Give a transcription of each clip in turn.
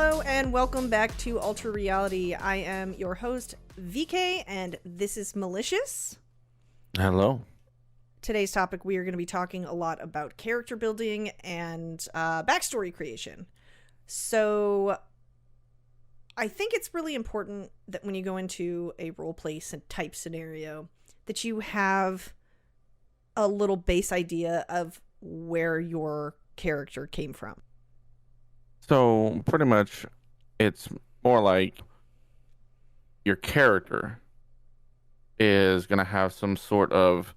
Hello and welcome back to Ultra Reality. I am your host, VK, and this is Malicious. Hello. Today's topic, we are going to be talking a lot about character building and backstory creation. So I think it's really important that when you go into a roleplay type scenario, that you have a little base idea of where your character came from. So pretty much it's more like your character is going to have some sort of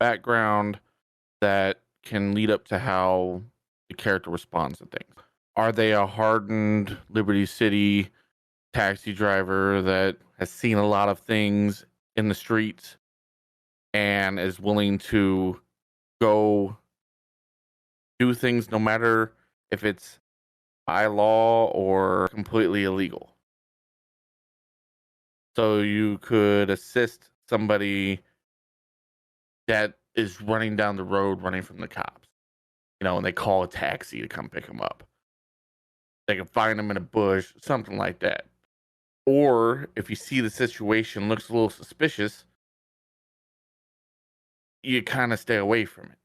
background that can lead up to how the character responds to things. Are they a hardened Liberty City taxi driver that has seen a lot of things in the streets and is willing to go do things no matter if it's by law or completely illegal? So you could assist somebody that is running down the road running from the cops, and they call a taxi to come pick them up. They can find them in a bush, something like that. Or if you see the situation looks a little suspicious, you kind of stay away from it.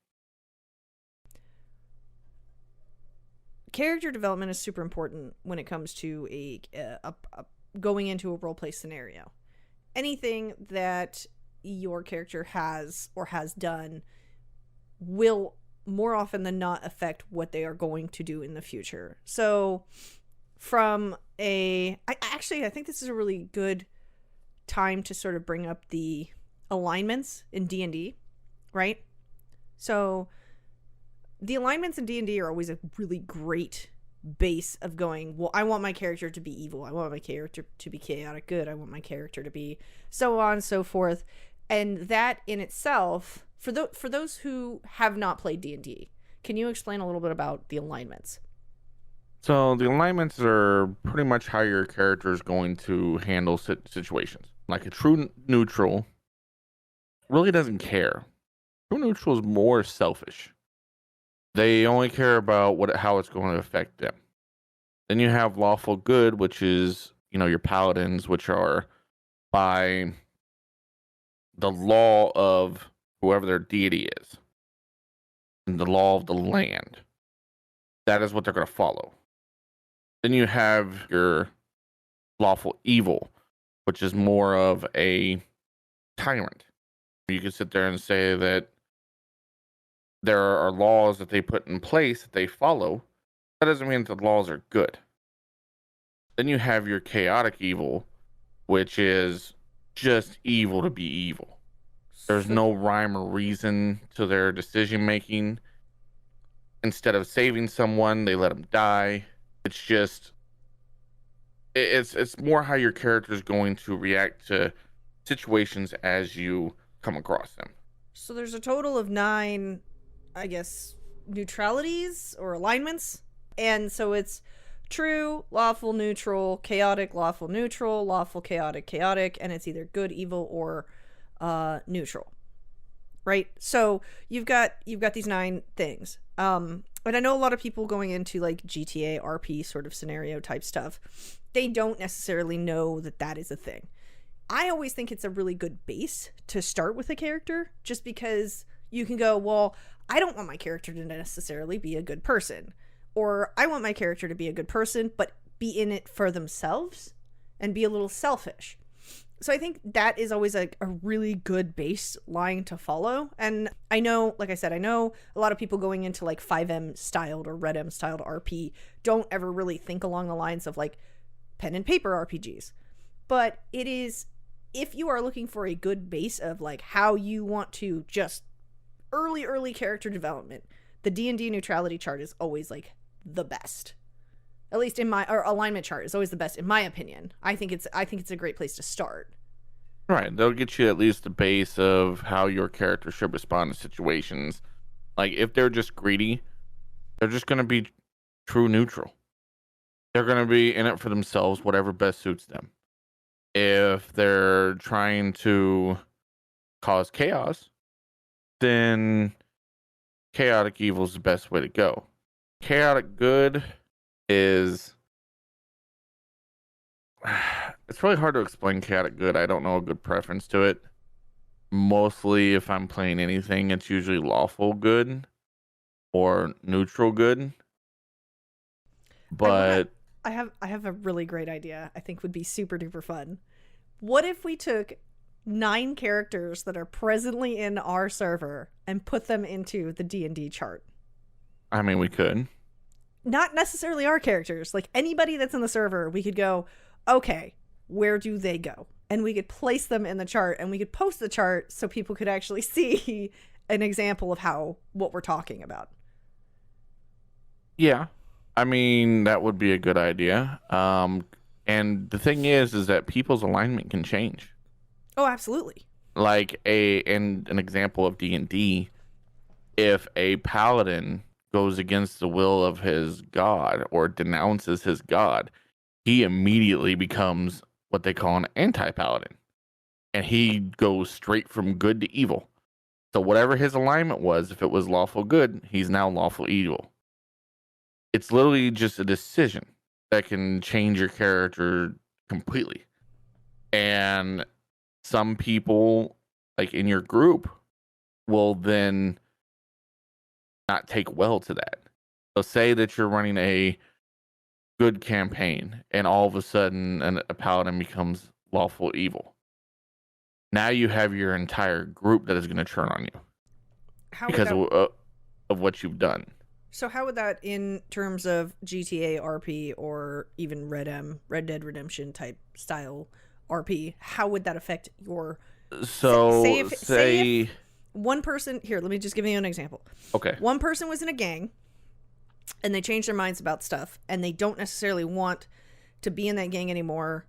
Character development is super important when it comes to a going into a roleplay scenario. Anything that your character has or has done will more often than not affect what they are going to do in the future. So I think this is a really good time to sort of bring up the alignments in D&D, right? So the alignments in D&D are always a really great base of going, well, I want my character to be evil. I want my character to be chaotic good. I want my character to be so on and so forth. And that in itself, for those who have not played D&D, can you explain a little bit about the alignments? So the alignments are pretty much how your character is going to handle situations. Like a true neutral really doesn't care. True neutral is more selfish. They only care about how it's going to affect them. Then you have lawful good, which is, your paladins, which are by the law of whoever their deity is, and the law of the land. That is what they're going to follow. Then you have your lawful evil, which is more of a tyrant. You can sit there and say that there are laws that they put in place that they follow. That doesn't mean that the laws are good. Then you have your chaotic evil, which is just evil to be evil. There's no rhyme or reason to their decision making. Instead of saving someone, they let them die. It's just, it's more how your character is going to react to situations as you come across them. So there's a total of 9, I guess, neutralities or alignments. And so it's true, lawful, neutral, chaotic, lawful, neutral, lawful, chaotic, chaotic, and it's either good, evil, or neutral. Right? So you've got these 9 things. And I know a lot of people going into like GTA RP sort of scenario type stuff, they don't necessarily know that is a thing. I always think it's a really good base to start with a character, just because you can go, well, I don't want my character to necessarily be a good person. Or I want my character to be a good person, but be in it for themselves and be a little selfish. So I think that is always a really good baseline to follow. And I know, like I said, a lot of people going into like FiveM styled or RedM styled RP don't ever really think along the lines of like pen and paper RPGs. But it is, if you are looking for a good base of like how you want to just early character development, the D&D neutrality chart is always like the best. At least or alignment chart is always the best in my opinion. I think it's a great place to start. Right, they'll get you at least the base of how your character should respond to situations. Like if they're just greedy, they're just going to be true neutral. They're going to be in it for themselves, whatever best suits them. If they're trying to cause chaos, then chaotic evil is the best way to go. Chaotic good is it's really hard to explain chaotic good. I don't know a good preference to it. Mostly, if I'm playing anything, it's usually lawful good or neutral good. I wanna But I have a really great idea I think would be super duper fun. What if we took 9 characters that are presently in our server and put them into the D&D chart? I mean, we could. Not necessarily our characters, like anybody that's in the server, we could go, okay, where do they go? And we could place them in the chart and we could post the chart so people could actually see an example of what we're talking about. Yeah. I mean, that would be a good idea. And the thing is that people's alignment can change. Oh, absolutely. Like an example of D&D, if a paladin goes against the will of his god or denounces his god, he immediately becomes what they call an anti-paladin. And he goes straight from good to evil. So whatever his alignment was, if it was lawful good, he's now lawful evil. It's literally just a decision that can change your character completely. And some people, like in your group, will then not take well to that. So say that you're running a good campaign and all of a sudden a paladin becomes lawful evil. Now you have your entire group that is going to turn on you because of what you've done. So how would that, in terms of GTA RP or even RedM, Red Dead Redemption type style RP, how would that affect your... So say if one person... Here, let me just give you an example. Okay. One person was in a gang and they changed their minds about stuff and they don't necessarily want to be in that gang anymore.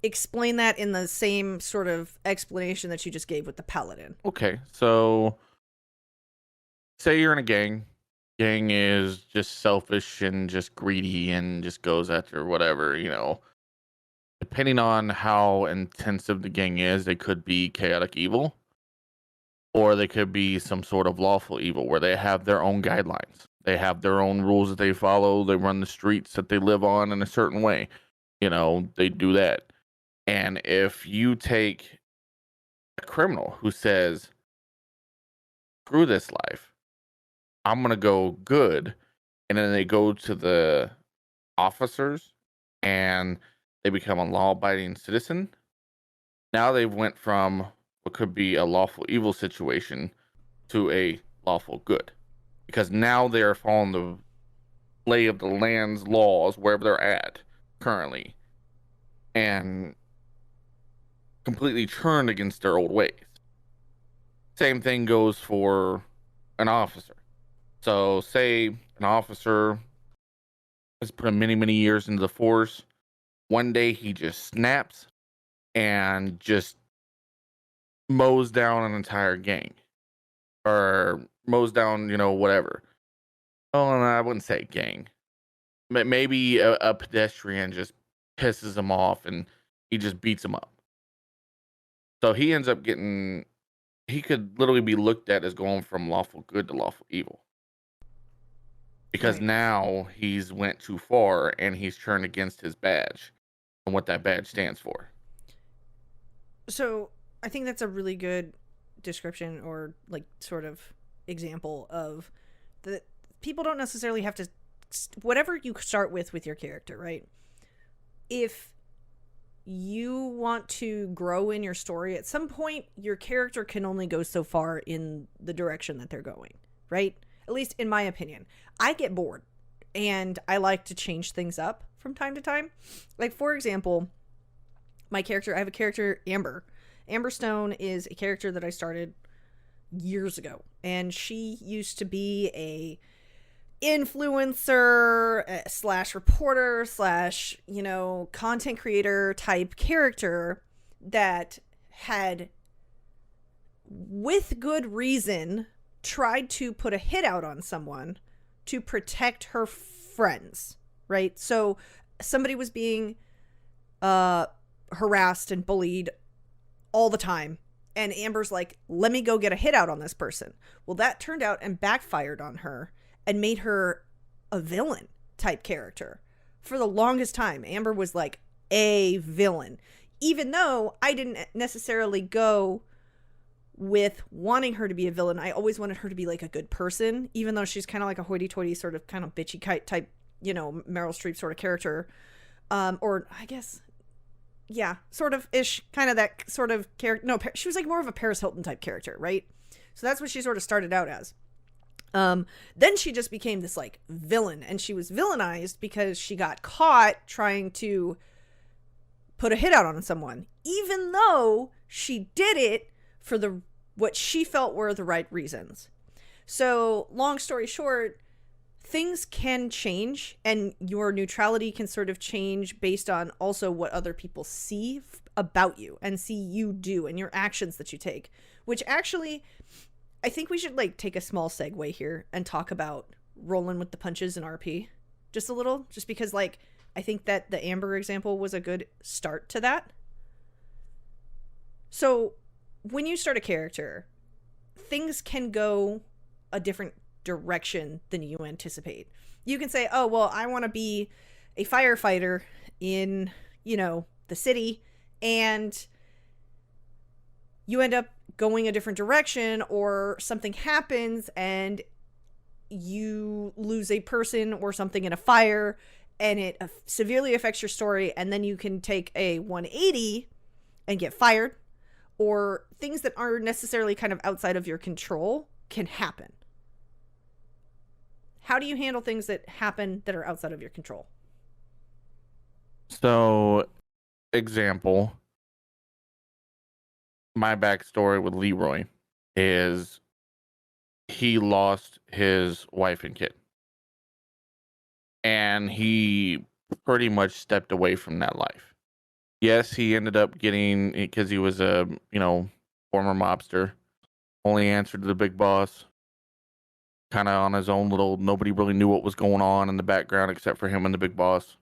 Explain that in the same sort of explanation that you just gave with the paladin. Okay, so say you're in a gang. Gang is just selfish and just greedy and just goes after whatever, Depending on how intensive the gang is, they could be chaotic evil, or they could be some sort of lawful evil where they have their own guidelines. They have their own rules that they follow. They run the streets that they live on in a certain way. They do that. And if you take a criminal who says, screw this life, I'm going to go good, and then they go to the officers and they become a law-abiding citizen, now they've went from what could be a lawful evil situation to a lawful good. Because now they're following the lay of the land's laws wherever they're at currently. And completely turned against their old ways. Same thing goes for an officer. So say an officer has put many, many years into the force. One day he just snaps and just mows down an entire gang. Or mows down, whatever. Oh, no, I wouldn't say gang. Maybe a pedestrian just pisses him off and he just beats him up. So he ends up he could literally be looked at as going from lawful good to lawful evil. Because now he's went too far and he's turned against his badge and what that badge stands for. So I think that's a really good description or like sort of example of that people don't necessarily have to, whatever you start with your character, right? If you want to grow in your story, at some point your character can only go so far in the direction that they're going, right? At least in my opinion. I get bored and I like to change things up from time to time. Like, for example, I have a character, Amber. Amber Stone is a character that I started years ago, and she used to be a influencer / reporter / content creator type character that had, with good reason, tried to put a hit out on someone to protect her friends, right? So somebody was being harassed and bullied all the time, and Amber's like, let me go get a hit out on this person. Well, that turned out and backfired on her and made her a villain type character for the longest time, Amber was like a villain. Even though I didn't necessarily go with wanting her to be a villain, I always wanted her to be like a good person, even though she's kind of like a hoity-toity sort of kind of bitchy type, you know, Meryl Streep sort of character. Or I guess, yeah, sort of ish, kind of that sort of character. No, she was like more of a Paris Hilton type character, right? So that's what she sort of started out as. Then she just became this like villain, and she was villainized because she got caught trying to put a hit out on someone, even though she did it for what she felt were the right reasons. So long story short, things can change, and your neutrality can sort of change based on also what other people see about you and see you do and your actions that you take, which actually I think we should like take a small segue here and talk about rolling with the punches in RP just a little, just because like I think that the Amber example was a good start to that. So when you start a character, things can go a different direction than you anticipate. You can say, oh, well, I want to be a firefighter in, you know, the city, and you end up going a different direction, or something happens and you lose a person or something in a fire, and it severely affects your story, and then you can take a 180 and get fired, or things that are necessarily kind of outside of your control can happen. How do you handle things that happen that are outside of your control? So, example, my backstory with Leroy is he lost his wife and kid. And he pretty much stepped away from that life. Yes, he ended up getting, because he was a, you know, former mobster, only answered to the big boss, kind of on his own little, nobody really knew what was going on in the background except for him and the big boss.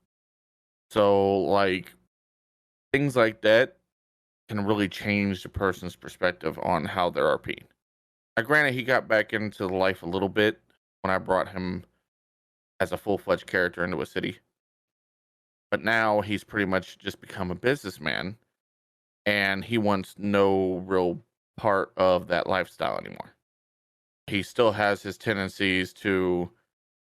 So, like, things like that can really change the person's perspective on how they're RPing. Now, granted, he got back into life a little bit when I brought him as a full-fledged character into a city. But now he's pretty much just become a businessman, and he wants no real part of that lifestyle anymore. He still has his tendencies to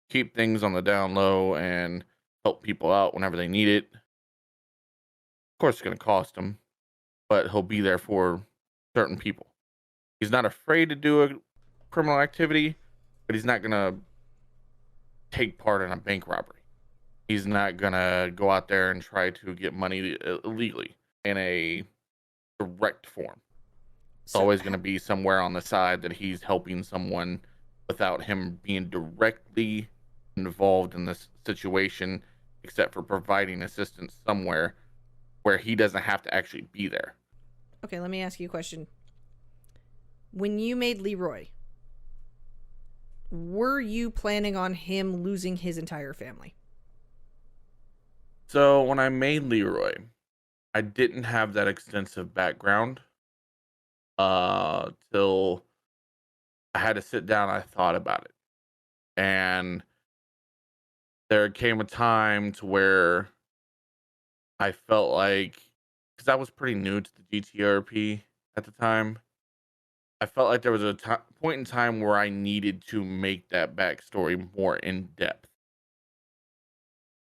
keep things on the down low and help people out whenever they need it. Of course, it's going to cost him, but he'll be there for certain people. He's not afraid to do a criminal activity, but he's not going to take part in a bank robbery. He's not going to go out there and try to get money illegally in a direct form. It's always going to be somewhere on the side that he's helping someone without him being directly involved in this situation, except for providing assistance somewhere where he doesn't have to actually be there. Okay, let me ask you a question. When you made Leroy, were you planning on him losing his entire family? So when I made Leroy, I didn't have that extensive background till I had to sit down. I thought about it, and there came a time to where I felt like, because I was pretty new to the GTRP at the time, I felt like there was a point in time where I needed to make that backstory more in depth.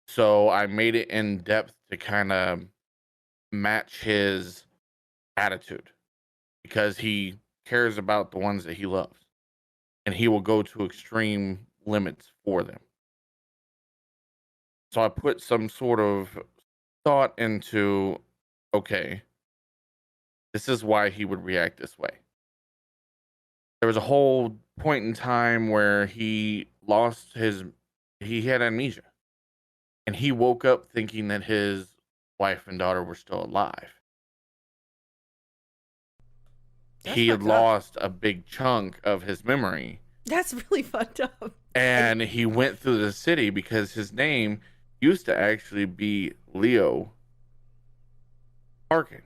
So I made it in depth to kind of match his attitude, because he cares about the ones that he loves, and he will go to extreme limits for them. So I put some sort of thought into, okay, this is why he would react this way. There was a whole point in time where he had amnesia, and he woke up thinking that his wife and daughter were still alive. He had lost a big chunk of his memory. That's really fucked up. And he went through the city because his name used to actually be Leo Parkins.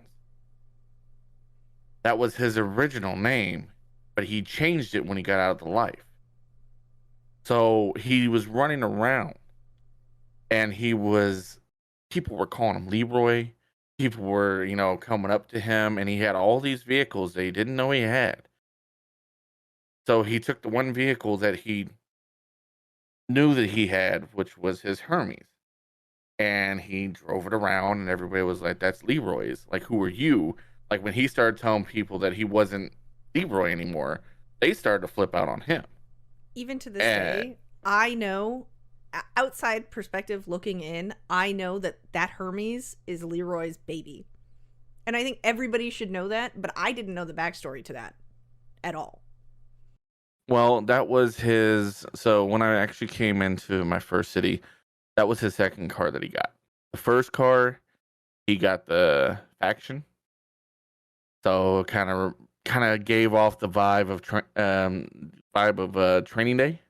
That was his original name, but he changed it when he got out of the life. So he was running around and people were calling him Leroy. People were, coming up to him, and he had all these vehicles they didn't know he had. So he took the one vehicle that he knew that he had, which was his Hermes, and he drove it around, and everybody was like, "That's Leroy's." Like, who are you? Like, when he started telling people that he wasn't Leroy anymore, they started to flip out on him. Even to this And day, I know, outside perspective looking in, I know that Hermes is Leroy's baby. And I think everybody should know that, but I didn't know the backstory to that at all. well, that was his. So when I actually came into my first city, that was his second car that he got. The first car, he got the faction. So kind of gave off the vibe of Training Day,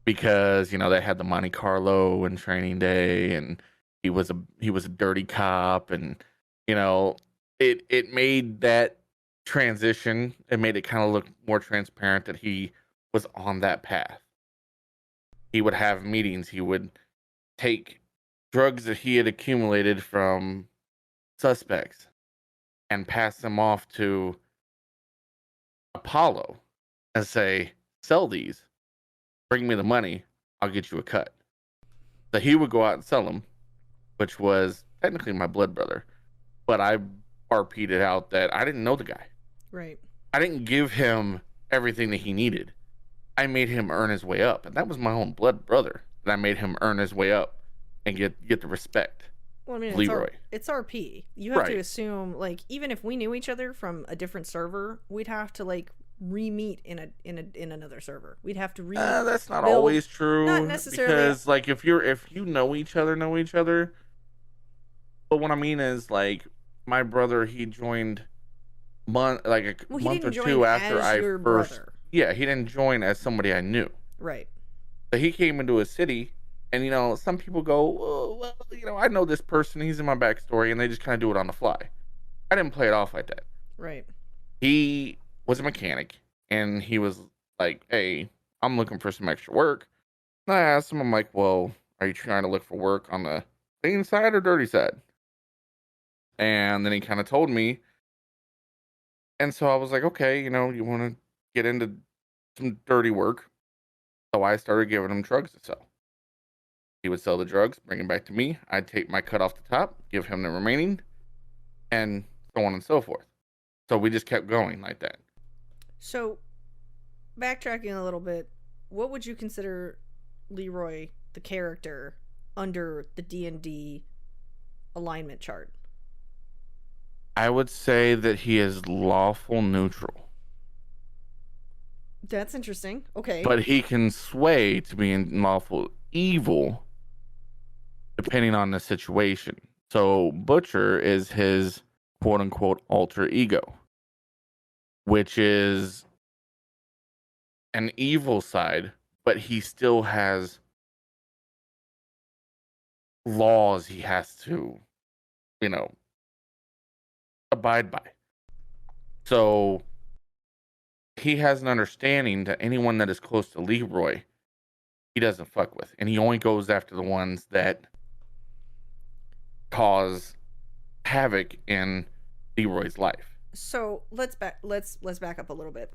because they had the Monte Carlo and Training Day, and he was a dirty cop, and it made that transition. It made it kind of look more transparent that he was on that path. He would have meetings. He would take drugs that he had accumulated from suspects and pass them off to Apollo and say, "Sell these, bring me the money, I'll get you a cut." So he would go out and sell them, which was technically my blood brother, but I RP'd it out that I didn't know the guy. Right. I didn't give him everything that he needed. I made him earn his way up, and that was my own blood brother. And I made him earn his way up and get the respect. Well, I mean, Leroy. it's RP. You have to Right. assume, like, even if we knew each other from a different server, we'd have to like re-meet in another server. We'd have to That's not build. always true, Not necessarily. because like if you know each other. But what I mean is, like, my brother, he joined like a Well, he month or didn't join two after as I your first. brother. Yeah, he didn't join as somebody I knew. Right. So he came into a city, and some people go, "Oh, well, I know this person. He's in my backstory," and they just kind of do it on the fly. I didn't play it off like that. Right. He was a mechanic, and he was like, "Hey, I'm looking for some extra work." And I asked him, I'm like, "Well, are you trying to look for work on the clean side or dirty side?" And then he kind of told me, and so I was like, "Okay, you want to get into some dirty work?" So I started giving him drugs to sell. He would sell the drugs, bring them back to me. I'd take my cut off the top, give him the remaining, and so on and so forth. So we just kept going like that. So, backtracking a little bit, what would you consider Leroy, the character, under the D&D alignment chart? I would say that he is lawful neutral, That's interesting. Okay. but he can sway to being lawful evil depending on the situation. So Butcher is his quote unquote alter ego, which is an evil side, but he still has laws he has to, you know, abide by. So he has an understanding that anyone that is close to Leroy, he doesn't fuck with, and he only goes after the ones that cause havoc in Leroy's life. So let's back up a little bit.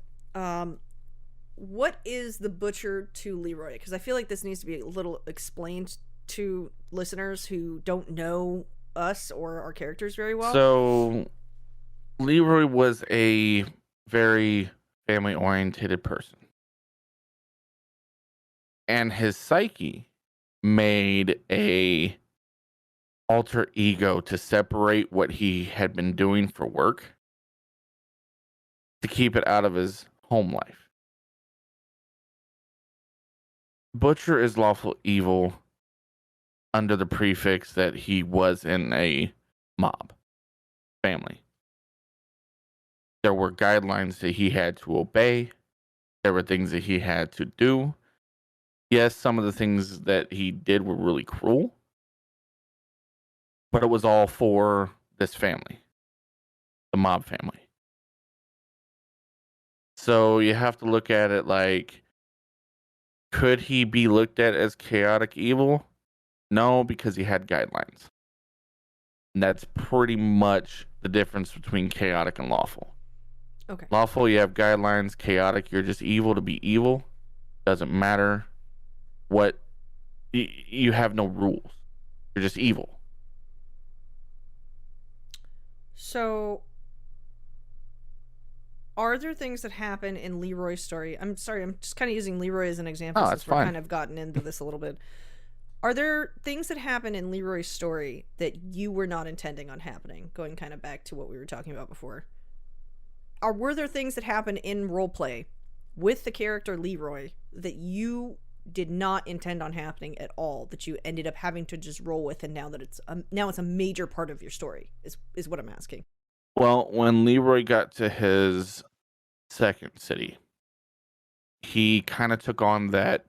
What is the Butcher to Leroy? Because I feel like this needs to be a little explained to listeners who don't know us or our characters very well. So Leroy was a very family oriented person, and his psyche made a alter ego to separate what he had been doing for work to keep it out of his home life. Butcher is lawful evil under the prefix that he was in a mob family. There were guidelines that he had to obey. There were things that he had to do. Yes, some of the things that he did were really cruel, but it was all for this family, the mob family. So you have to look at it like, could he be looked at as chaotic evil? No, because he had guidelines. And that's pretty much the difference between chaotic and lawful. Okay. Lawful, you have guidelines. Chaotic, you're just evil to be evil. Doesn't matter what. You have no rules. You're just evil. So, are there things that happen in Leroy's story? I'm sorry, I'm just kind of using Leroy as an example Oh, since that's we're fine. kind of gotten into this a little bit. Are there things that happen in Leroy's story that you were not intending on happening? Going kind of back to what we were talking about before. Were there things that happen in roleplay with the character Leroy that you did not intend on happening at all, that you ended up having to just roll with, and now that it's a major part of your story is what I'm asking. Well, when Leroy got to his second city, he kind of took on that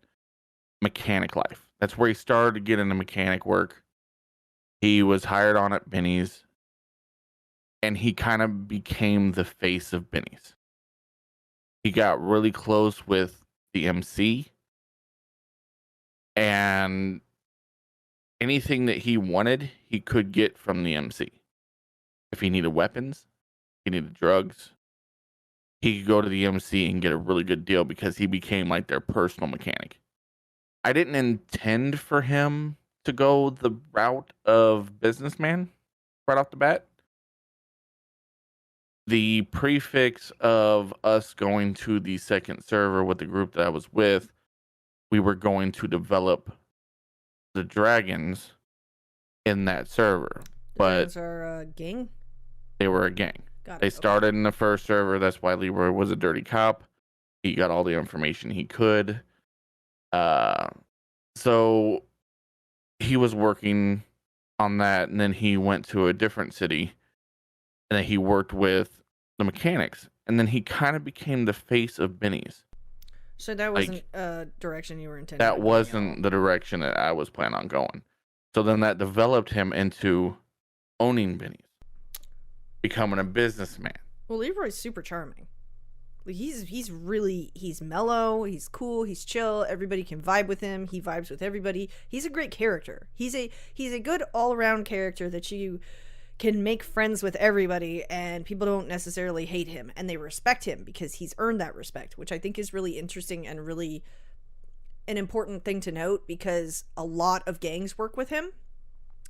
mechanic life. That's where he started to get into mechanic work. He was hired on at Benny's, and he kind of became the face of Benny's. He got really close with the MC, and anything that he wanted, he could get from the MC. If he needed weapons, he needed drugs, he could go to the MC and get a really good deal because he became like their personal mechanic. I didn't intend for him to go the route of businessman right off the bat. The prefix of us going to the second server with the group that I was with, we were going to develop the dragons in that server. But Dragons are a gang? they were a gang. Got it. They Okay. started in the first server. That's why Leroy was a dirty cop. He got all the information he could. So he was working on that, and then he went to a different city, and then he worked with the mechanics, and then he kind of became the face of Benny's. So that wasn't a direction you were intending. That on going at all. wasn't the direction that I was planning on going. So then that developed him into owning Benny's, becoming a businessman. Well, Leroy's super charming. Like, he's mellow, he's cool, he's chill. Everybody can vibe with him. He vibes with everybody. He's a great character. He's a good all-around character that you can make friends with everybody, and people don't necessarily hate him, and they respect him because he's earned that respect, which I think is really interesting and really an important thing to note, because a lot of gangs work with him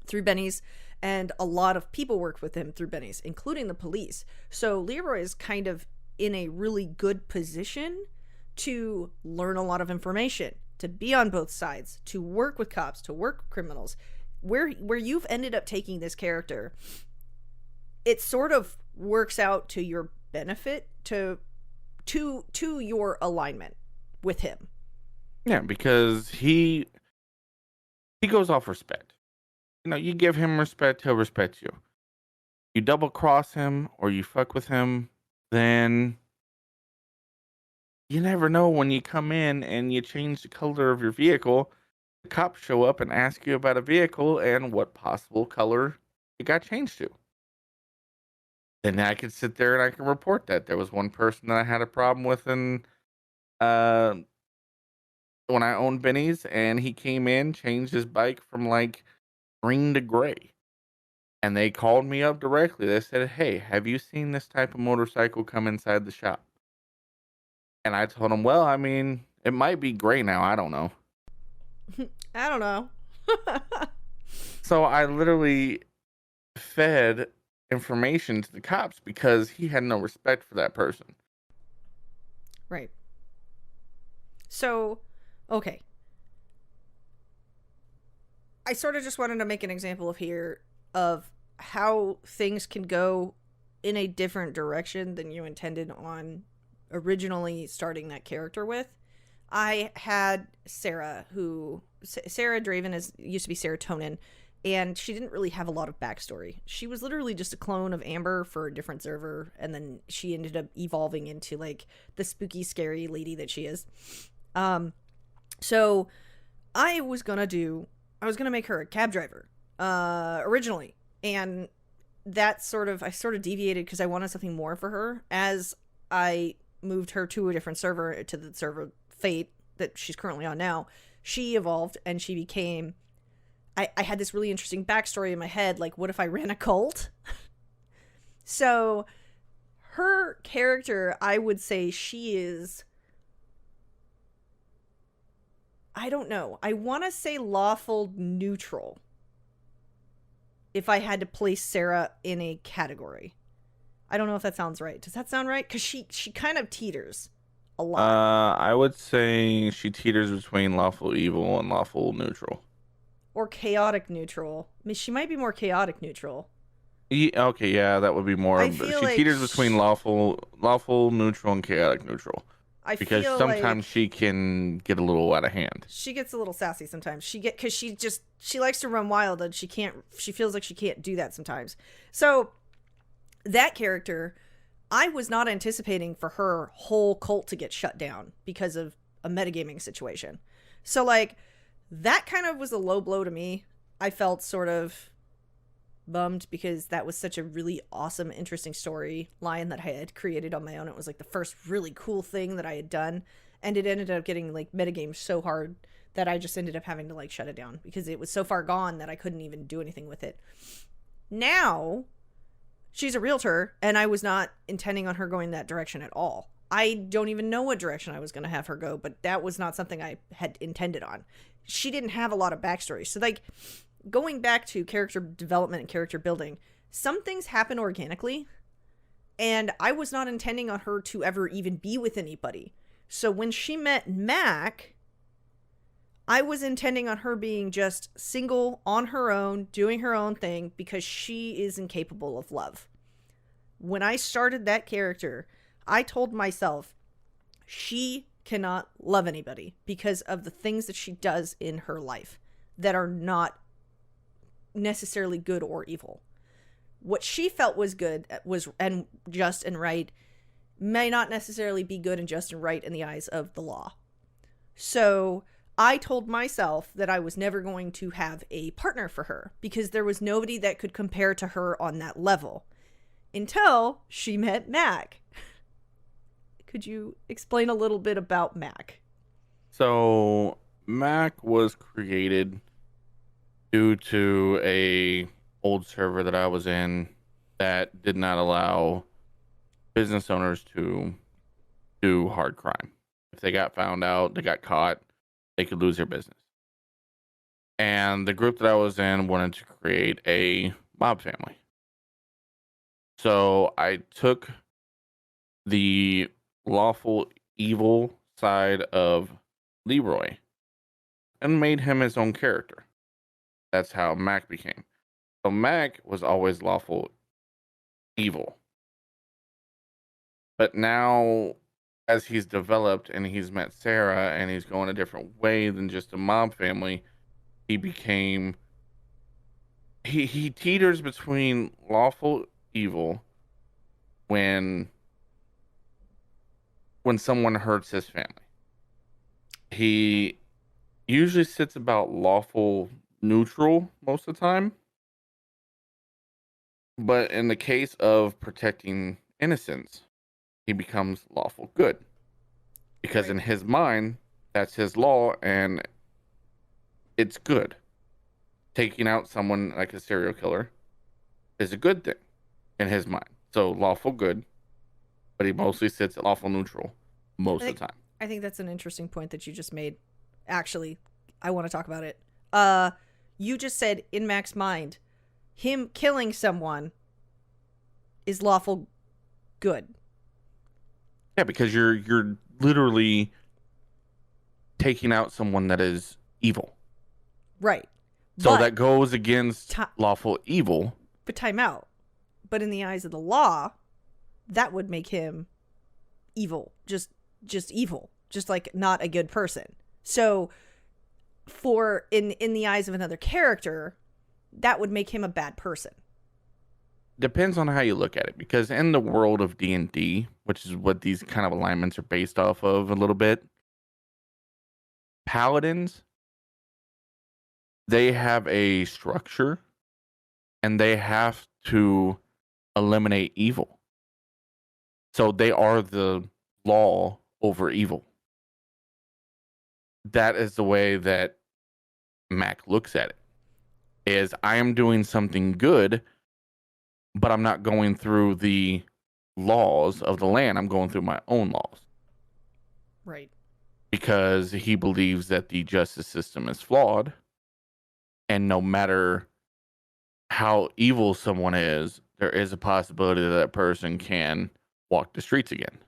through Benny's, and a lot of people work with him through Benny's, including the police. So Leroy is kind of in a really good position to learn a lot of information, to be on both sides, to work with cops, to work with criminals. Where you've ended up taking this character, it sort of works out to your benefit, to your alignment with him. Yeah, because he goes off respect. You know, you give him respect, he'll respect you. You double cross him or you fuck with him, then you never know when you come in and you change the color of your vehicle. The cops show up and ask you about a vehicle and what possible color it got changed to. Then I can sit there and I can report that. There was one person that I had a problem with when I owned Benny's, and he came in, changed his bike from like green to gray. And they called me up directly. They said, "Hey, have you seen this type of motorcycle come inside the shop?" And I told them, "Well, I mean, it might be gray now. I don't know." I don't know. So I literally fed information to the cops because he had no respect for that person. Right. So, okay. I sort of just wanted to make an example of how things can go in a different direction than you intended on originally starting that character with. I had Sarah Draven used to be Serotonin, and she didn't really have a lot of backstory. She was literally just a clone of Amber for a different server, and then she ended up evolving into like the spooky, scary lady that she is. So I was gonna make her a cab driver originally, and I sort of deviated because I wanted something more for her. As I moved her to a different server, to the server Fate that she's currently on now, she evolved and she became I had this really interesting backstory in my head. Like, what if I ran a cult? So her character, I would say she is, I don't know. I want to say lawful neutral. If I had to place Sarah in a category. I don't know if that sounds right. Does that sound right? Because she kind of teeters a lot. I would say she teeters between lawful evil and lawful neutral. Or chaotic neutral. I mean, she might be more chaotic neutral. Okay, yeah, that would be more. I feel She like teeters between lawful neutral and chaotic neutral. I Because feel sometimes like she can get a little out of hand. she gets a little sassy sometimes. Because she likes to run wild and she feels like she can't do that sometimes. So that character, I was not anticipating for her whole cult to get shut down because of a metagaming situation. So like that kind of was a low blow to me. I felt sort of bummed because that was such a really awesome, interesting storyline that I had created on my own. It was like the first really cool thing that I had done, and it ended up getting like metagamed so hard that I just ended up having to like shut it down because it was so far gone that I couldn't even do anything with it. Now she's a realtor, and I was not intending on her going that direction at all. I don't even know what direction I was going to have her go, but that was not something I had intended on. She didn't have a lot of backstory. So, like, going back to character development and character building, some things happen organically, and I was not intending on her to ever even be with anybody. So when she met Mac, I was intending on her being just single, on her own, doing her own thing, because she is incapable of love. When I started that character, I told myself she cannot love anybody because of the things that she does in her life that are not necessarily good or evil. What she felt was good and just and right may not necessarily be good and just and right in the eyes of the law. So I told myself that I was never going to have a partner for her because there was nobody that could compare to her on that level until she met Mac. Could you explain a little bit about Mac? So Mac was created due to a old server that I was in that did not allow business owners to do hard crime. If they got found out, they got caught, they could lose their business. And the group that I was in wanted to create a mob family. So I took the lawful evil side of Leroy and made him his own character. That's how Mac became. So Mac was always lawful evil. But now, as he's developed and he's met Sarah and he's going a different way than just a mob family, he became... He teeters between lawful evil when someone hurts his family. He usually sits about lawful neutral most of the time. But in the case of protecting innocence, he becomes lawful good. Because in his mind, that's his law and it's good. Taking out someone like a serial killer is a good thing in his mind. So lawful good, but he mostly sits at lawful neutral most of the time. I think that's an interesting point that you just made. Actually, I want to talk about it. You just said in Mac's mind, him killing someone is lawful good. Yeah, because you're literally taking out someone that is evil. Right. So but, that goes against lawful evil. But time out. But in the eyes of the law, that would make him evil. Just evil. Just like not a good person. So for in the eyes of another character, that would make him a bad person. Depends on how you look at it, because in the world of D&D, which is what these kind of alignments are based off of a little bit, paladins, they have a structure and they have to eliminate evil. So they are the law over evil. That is the way that Mac looks at it. is I am doing something good, but I'm not going through the laws of the land. I'm going through my own laws. Right. Because he believes that the justice system is flawed. And no matter how evil someone is, there is a possibility that that person can walk the streets again.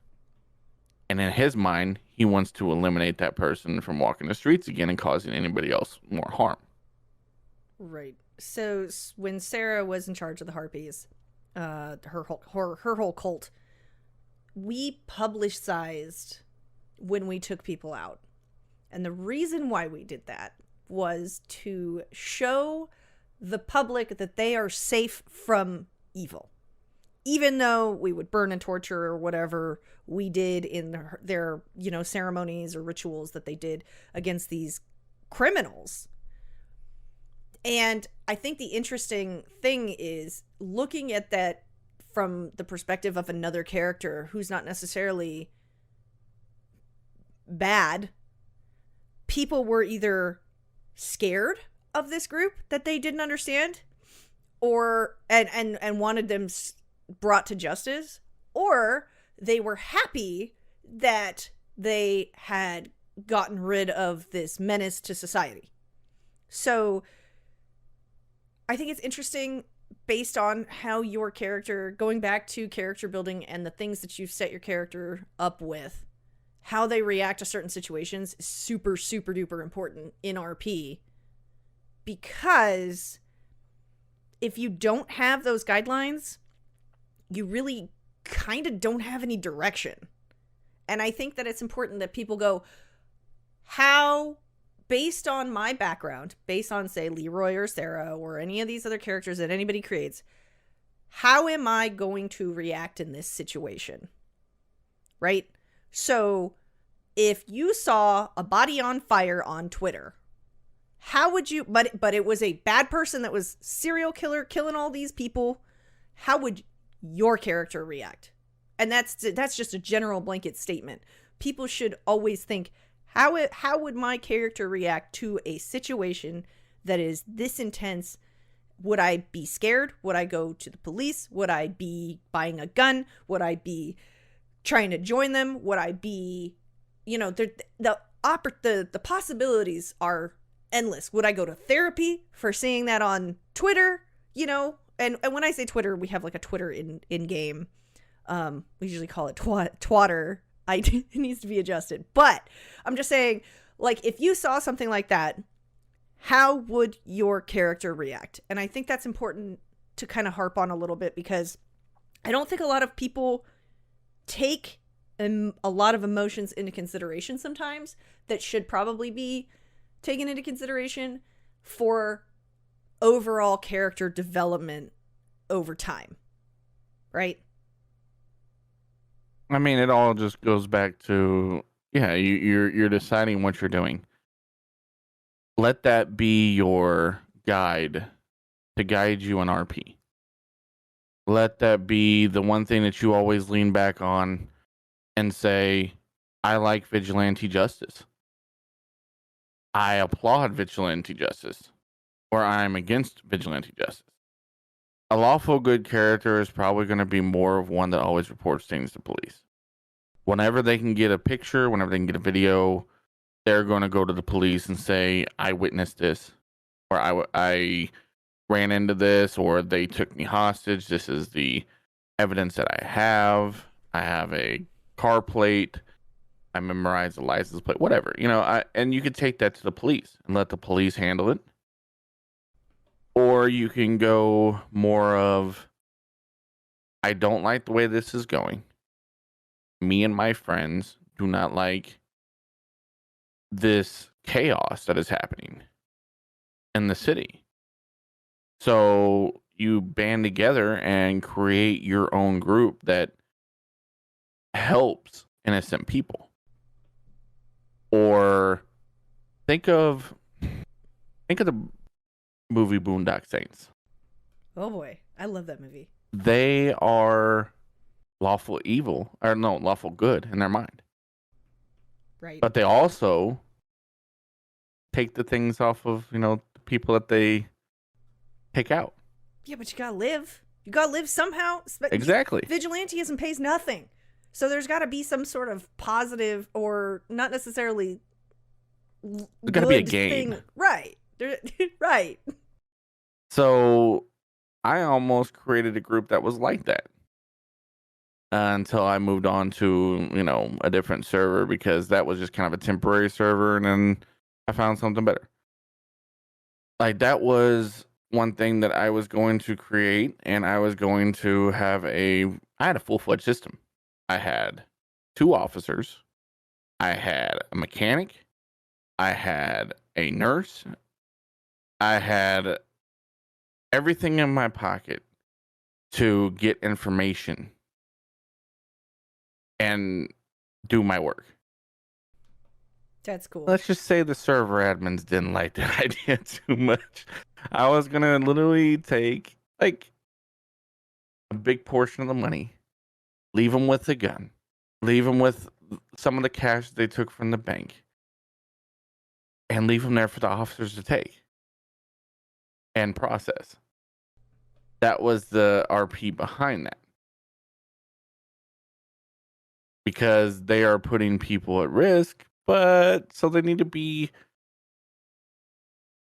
And in his mind, he wants to eliminate that person from walking the streets again and causing anybody else more harm. Right. So when Sarah was in charge of the Harpies, her whole cult, we publicized when we took people out. And the reason why we did that was to show the public that they are safe from evil. Even though we would burn and torture or whatever we did in their, ceremonies or rituals that they did against these criminals. And I think the interesting thing is looking at that from the perspective of another character who's not necessarily bad. People were either scared of this group that they didn't understand or and wanted them brought to justice, or they were happy that they had gotten rid of this menace to society. So I think it's interesting based on how your character, going back to character building and the things that you've set your character up with, how they react to certain situations is super, super duper important in RP. Because if you don't have those guidelines, you really kind of don't have any direction. And I think that it's important that people go, how, based on my background, based on, say, Leroy or Sarah or any of these other characters that anybody creates, how am I going to react in this situation? Right? So if you saw a body on fire on Twitter, how would you, but it was a bad person that was serial killer killing all these people, how would your character react? And that's just a general blanket statement. People should always think, how would my character react to a situation that is this intense? Would I be scared? Would I go to the police? Would I be buying a gun? Would I be trying to join them? Would I be, the possibilities are endless. Would I go to therapy for seeing that on Twitter? And when I say Twitter, we have like a Twitter in game. We usually call it twatter. It needs to be adjusted. But I'm just saying, like, if you saw something like that, how would your character react? And I think that's important to kind of harp on a little bit, because I don't think a lot of people take a lot of emotions into consideration sometimes that should probably be taken into consideration for overall character development over time. Right? I mean, it all just goes back to, you're deciding what you're doing. Let that be your guide to guide you in RP. Let that be the one thing that you always lean back on and say, I like vigilante justice. I applaud vigilante justice, or I'm against vigilante justice. A lawful good character is probably going to be more of one that always reports things to police. Whenever they can get a picture, whenever they can get a video, they're going to go to the police and say, I witnessed this, or I ran into this, or they took me hostage. This is the evidence that I have. I have a car plate. I memorized the license plate, whatever. And you could take that to the police and let the police handle it. Or you can go more of, I don't like the way this is going. Me and my friends do not like this chaos that is happening in the city. So you band together and create your own group that helps innocent people. Or think of the movie Boondock Saints. Oh boy, I love that movie. They are lawful good in their mind. Right. But they also take the things off of, the people that they kick out. Yeah, but you gotta live. You gotta live somehow. Exactly. Vigilantism pays nothing. So there's got to be some sort of positive or not necessarily There's got to be a gain. thing. Right. Right. So I almost created a group that was like that until I moved on to, a different server, because that was just kind of a temporary server, and then I found something better. Like, that was one thing that I was going to create, and I was going to have I had a full-fledged system. I had 2 officers. I had a mechanic. I had a nurse. I had everything in my pocket to get information and do my work. That's cool. Let's just say the server admins didn't like that idea too much. I was going to literally take like a big portion of the money, leave them with the gun, leave them with some of the cash they took from the bank, and leave them there for the officers to take and process. That was the RP behind that. Because they are putting people at risk, but so they need to be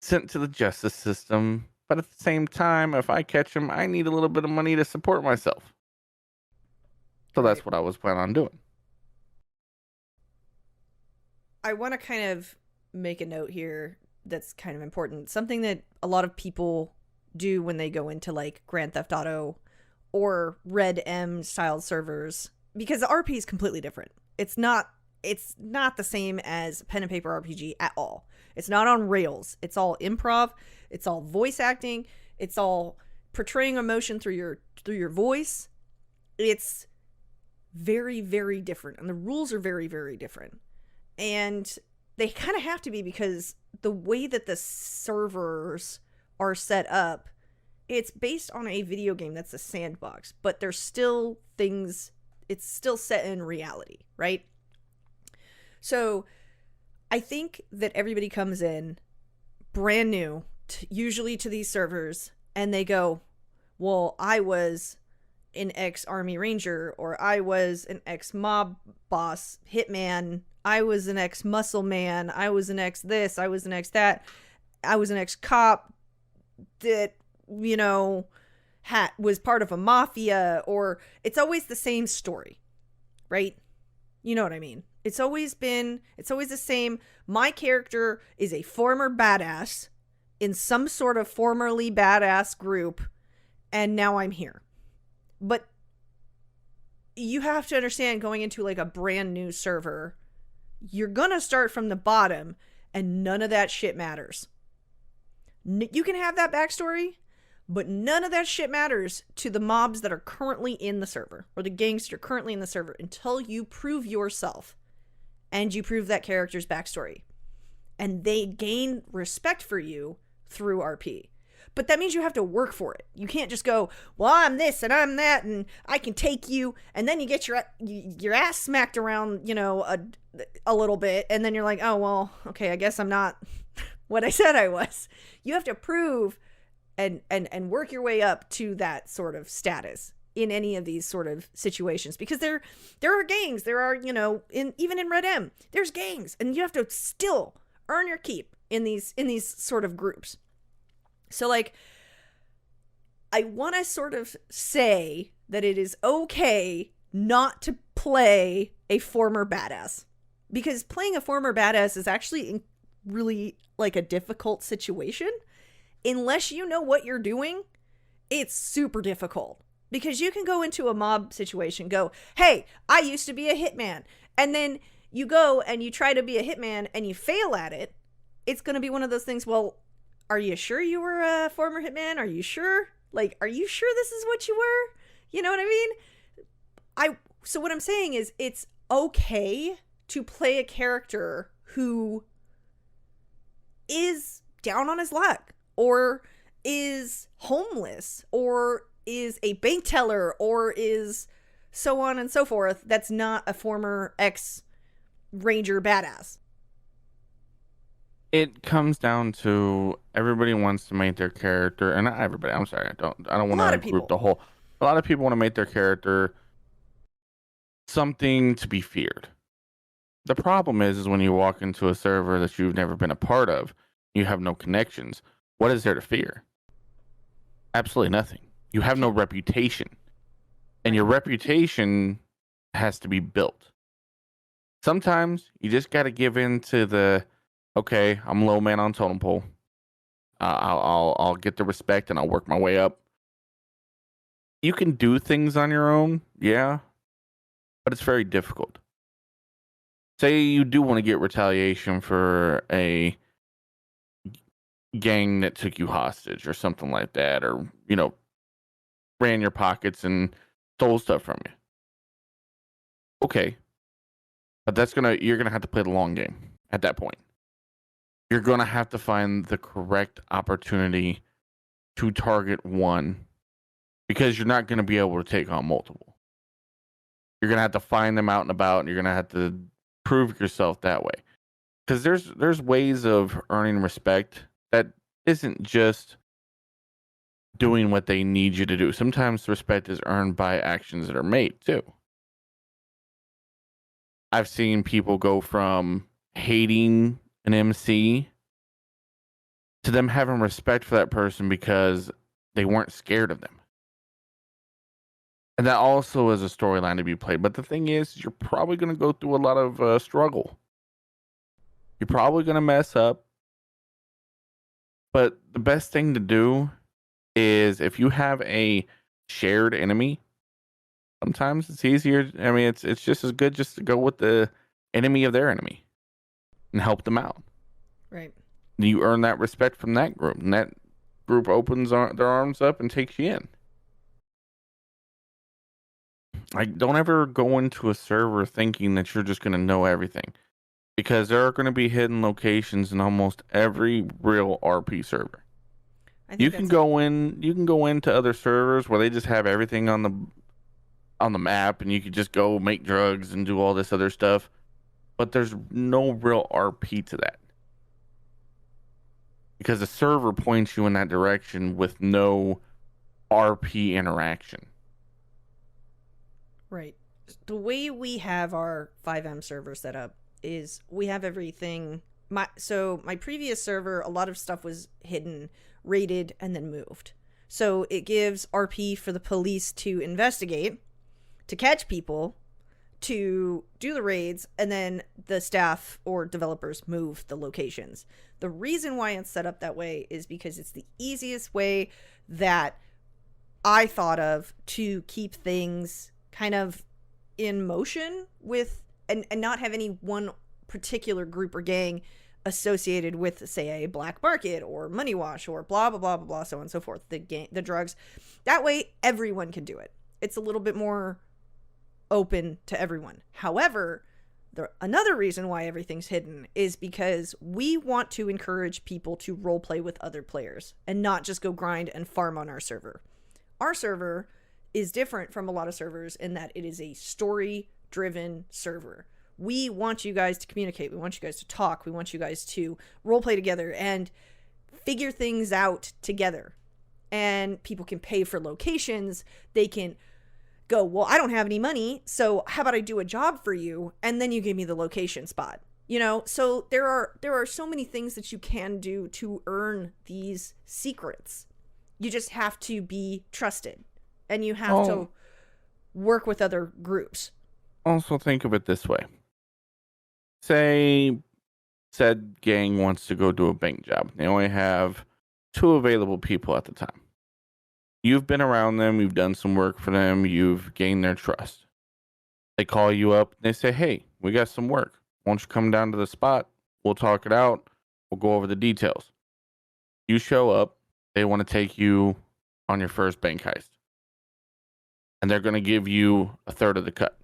sent to the justice system. But at the same time, if I catch them, I need a little bit of money to support myself. So Right. that's what I was planning on doing. I want to kind of make a note here that's kind of important. Something that a lot of people do when they go into like Grand Theft Auto or RedM style servers, because the RP is completely different. It's not the same as pen and paper RPG at all. It's not on rails. It's all improv. It's all voice acting. It's all portraying emotion through your voice. It's very, very different, and the rules are very, very different. And they kind of have to be, because the way that the servers are set up, it's based on a video game that's a sandbox, but there's still things, it's still set in reality, right? So I think that everybody comes in brand new, usually to these servers, and they go, well, I was an ex-Army Ranger, or I was an ex-mob boss, hitman, I was an ex-muscle man, I was an ex-this, I was an ex-that, I was an ex-cop that, was part of a mafia, or it's always the same story, right? You know what I mean? It's always the same. My character is a former badass in some sort of formerly badass group, and now I'm here. But you have to understand, going into like a brand new server, you're gonna start from the bottom, and none of that shit matters. You can have that backstory, but none of that shit matters to the mobs that are currently in the server, or the gangs that are currently in the server, until you prove yourself and you prove that character's backstory. And they gain respect for you through RP. But that means you have to work for it. You can't just go, well, I'm this and I'm that and I can take you, and then you get your ass smacked around, a little bit, and then you're like, oh, well, okay, I guess I'm not what I said I was. You have to prove and work your way up to that sort of status in any of these sort of situations, because there are gangs, there are, even in RedM, there's gangs, and you have to still earn your keep in these sort of groups. So like, I want to sort of say that it is okay not to play a former badass, because playing a former badass is actually really like a difficult situation. Unless you know what you're doing, it's super difficult, because you can go into a mob situation, go, hey, I used to be a hitman. And then you go and you try to be a hitman and you fail at it. It's going to be one of those things. Well, are you sure you were a former hitman? Are you sure? Like, are you sure this is what you were? You know what I mean? So what I'm saying is, it's okay to play a character who is down on his luck, or is homeless, or is a bank teller, or is so on and so forth. That's not a former ex-Ranger badass. It comes down to everybody wants to make their character, and not everybody. I'm sorry, I don't A want lot to of group people. the whole. A lot of people want to make their character something to be feared. The problem is when you walk into a server that you've never been a part of, you have no connections. What is there to fear? Absolutely nothing. You have no reputation, and your reputation has to be built. Sometimes you just got to give in to the, okay, I'm low man on totem pole. I'll get the respect and I'll work my way up. You can do things on your own, yeah, but it's very difficult. Say you do want to get retaliation for a gang that took you hostage or something like that, or ran your pockets and stole stuff from you. Okay, but you're gonna have to play the long game at that point. You're gonna have to find the correct opportunity to target one, because you're not gonna be able to take on multiple. You're gonna have to find them out and about, and you're gonna have to prove yourself that way. Because there's ways of earning respect that isn't just doing what they need you to do. Sometimes respect is earned by actions that are made too. I've seen people go from hating an MC to them having respect for that person because they weren't scared of them. And that also is a storyline to be played. But the thing is, you're probably going to go through a lot of struggle. You're probably going to mess up. But the best thing to do is, if you have a shared enemy, sometimes it's easier. I mean, it's just as good just to go with the enemy of their enemy and help them out. Right. You earn that respect from that group, and that group opens their arms up and takes you in. Like, don't ever go into a server thinking that you're just going to know everything, because there are going to be hidden locations in almost every real RP server. You can go into other servers where they just have everything on the map, and you could just go make drugs and do all this other stuff, but there's no real RP to that, because the server points you in that direction with no RP interaction. Right. The way we have our FiveM server set up is we have everything. My previous server, a lot of stuff was hidden, raided, and then moved. So it gives RP for the police to investigate, to catch people, to do the raids, and then the staff or developers move the locations. The reason why it's set up that way is because it's the easiest way that I thought of to keep things kind of in motion with and not have any one particular group or gang associated with, say, a black market or money wash or blah blah blah blah blah, so on and so forth, the drugs. That way everyone can do it. It's a little bit more open to everyone. However, another reason why everything's hidden is because we want to encourage people to role play with other players and not just go grind and farm on our server. Our server is different from a lot of servers in that it is a story-driven server. We want you guys to communicate. We want you guys to talk. We want you guys to roleplay together and figure things out together. And people can pay for locations. They can go, well, I don't have any money, so how about I do a job for you, and then you give me the location spot. So there are so many things that you can do to earn these secrets. You just have to be trusted. And you have to work with other groups. Also, think of it this way. Say said gang wants to go do a bank job. They only have 2 available people at the time. You've been around them. You've done some work for them. You've gained their trust. They call you up. They say, hey, we got some work. Why don't you come down to the spot? We'll talk it out. We'll go over the details. You show up. They want to take you on your first bank heist. And they're going to give you a third of the cut.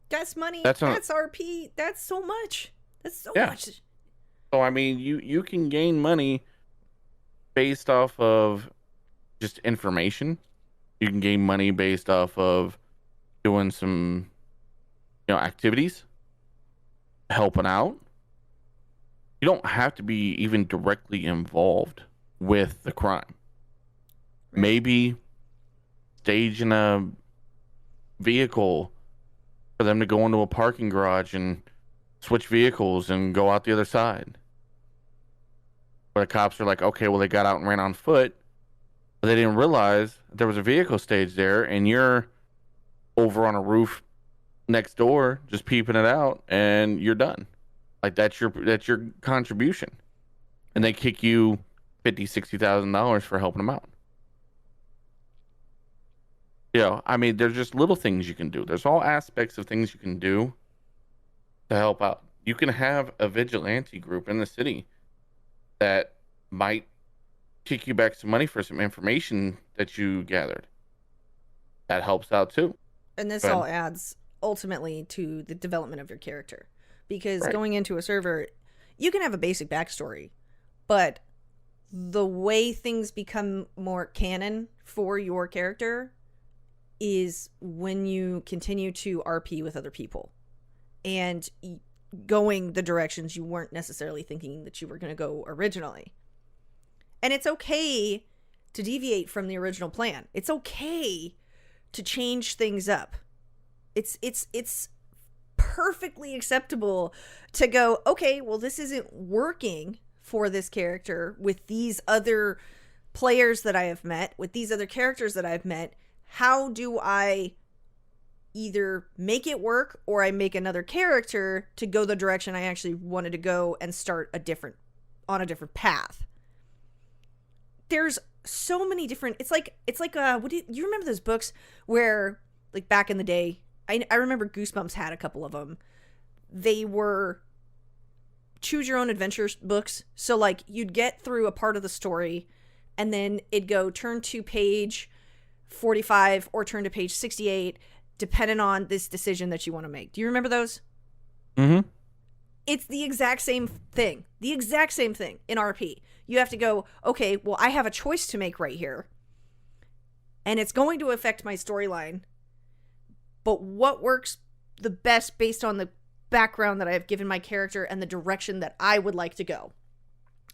That's money. That's RP. That's so much. That's so much. So, I mean, you can gain money based off of just information. You can gain money based off of doing some, activities, helping out. You don't have to be even directly involved with the crime. Right. Maybe stage in a vehicle for them to go into a parking garage and switch vehicles and go out the other side. Where the cops are like, okay, well, they got out and ran on foot, but they didn't realize there was a vehicle stage there, and you're over on a roof next door just peeping it out, and you're done. Like, that's your contribution. And they kick you $50,000-$60,000 for helping them out. You know, I mean, there's just little things you can do. There's all aspects of things you can do to help out. You can have a vigilante group in the city that might kick you back some money for some information that you gathered. That helps out too. And this all adds ultimately to the development of your character. Because going into a server, you can have a basic backstory, but the way things become more canon for your character is when you continue to RP with other people and going the directions you weren't necessarily thinking that you were going to go originally. And it's okay to deviate from the original plan. It's okay to change things up. It's perfectly acceptable to go, okay, well, this isn't working for this character with these other players that I have met, with these other characters that I've met. How do I either make it work or I make another character to go the direction I actually wanted to go and start on a different path? There's so many different, it's like you remember those books where, like, back in the day, I remember Goosebumps had a couple of them. They were choose your own adventure books. So, like, you'd get through a part of the story and then it'd go turn to page 45 or turn to page 68, depending on this decision that you want to make. Do you remember those? Mm-hmm. It's the exact same thing. The exact same thing in RP. You have to go, okay, well, I have a choice to make right here. And it's going to affect my storyline. But what works the best based on the background that I have given my character and the direction that I would like to go?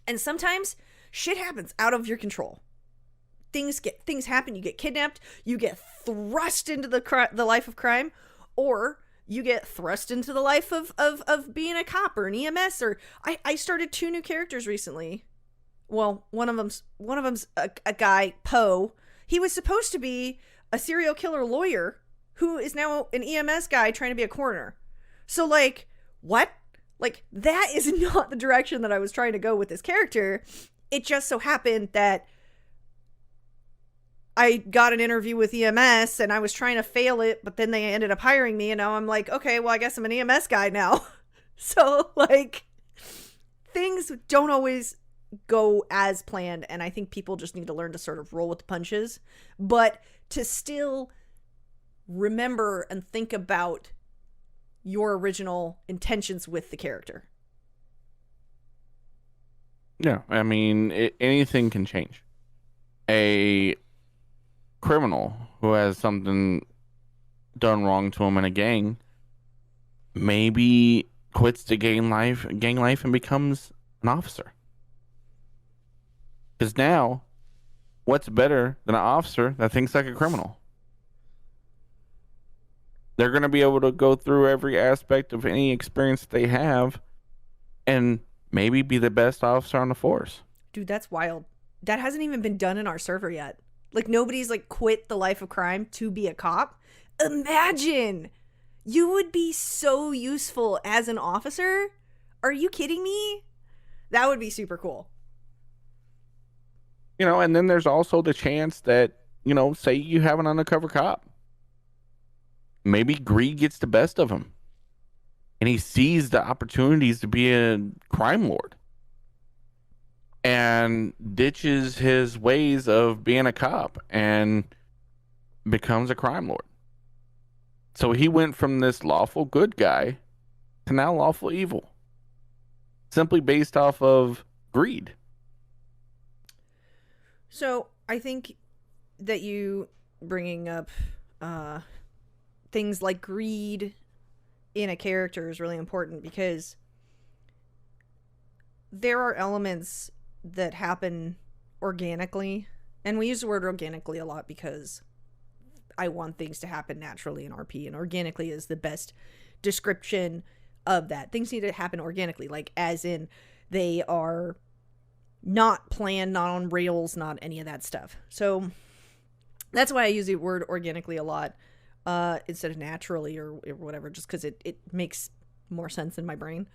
And sometimes shit happens out of your control. Things happen. You get kidnapped. You get thrust into the life of crime, or you get thrust into the life of being a cop or an EMS. Or I started 2 new characters recently. Well, one of them's a guy, Poe. He was supposed to be a serial killer lawyer who is now an EMS guy trying to be a coroner. So, like, what? Like, that is not the direction that I was trying to go with this character. It just so happened that I got an interview with EMS and I was trying to fail it, but then they ended up hiring me, and now I'm like, okay, well, I guess I'm an EMS guy now. So, like, things don't always go as planned, and I think people just need to learn to sort of roll with the punches, but to still remember and think about your original intentions with the character. Yeah, I mean, anything can change. A criminal who has something done wrong to him in a gang maybe quits the gang life and becomes an officer. Because now, what's better than an officer that thinks like a criminal? They're going to be able to go through every aspect of any experience they have and maybe be the best officer on the force. Dude, that's wild. That hasn't even been done in our server yet. Like, nobody's, like, quit the life of crime to be a cop. Imagine! You would be so useful as an officer. Are you kidding me? That would be super cool. You know, and then there's also the chance that, you know, say you have an undercover cop. Maybe greed gets the best of him. And he sees the opportunities to be a crime lord. And ditches his ways of being a cop and becomes a crime lord. So he went from this lawful good guy to now lawful evil. Simply based off of greed. So I think that you bringing up things like greed in a character is really important, because there are elements that happen organically, and we use the word organically a lot because I want things to happen naturally in RP, and organically is the best description of that. Things need to happen organically, like as in they are not planned, not on rails, not any of that stuff. So that's why I use the word organically a lot instead of naturally or whatever, just because it makes more sense in my brain.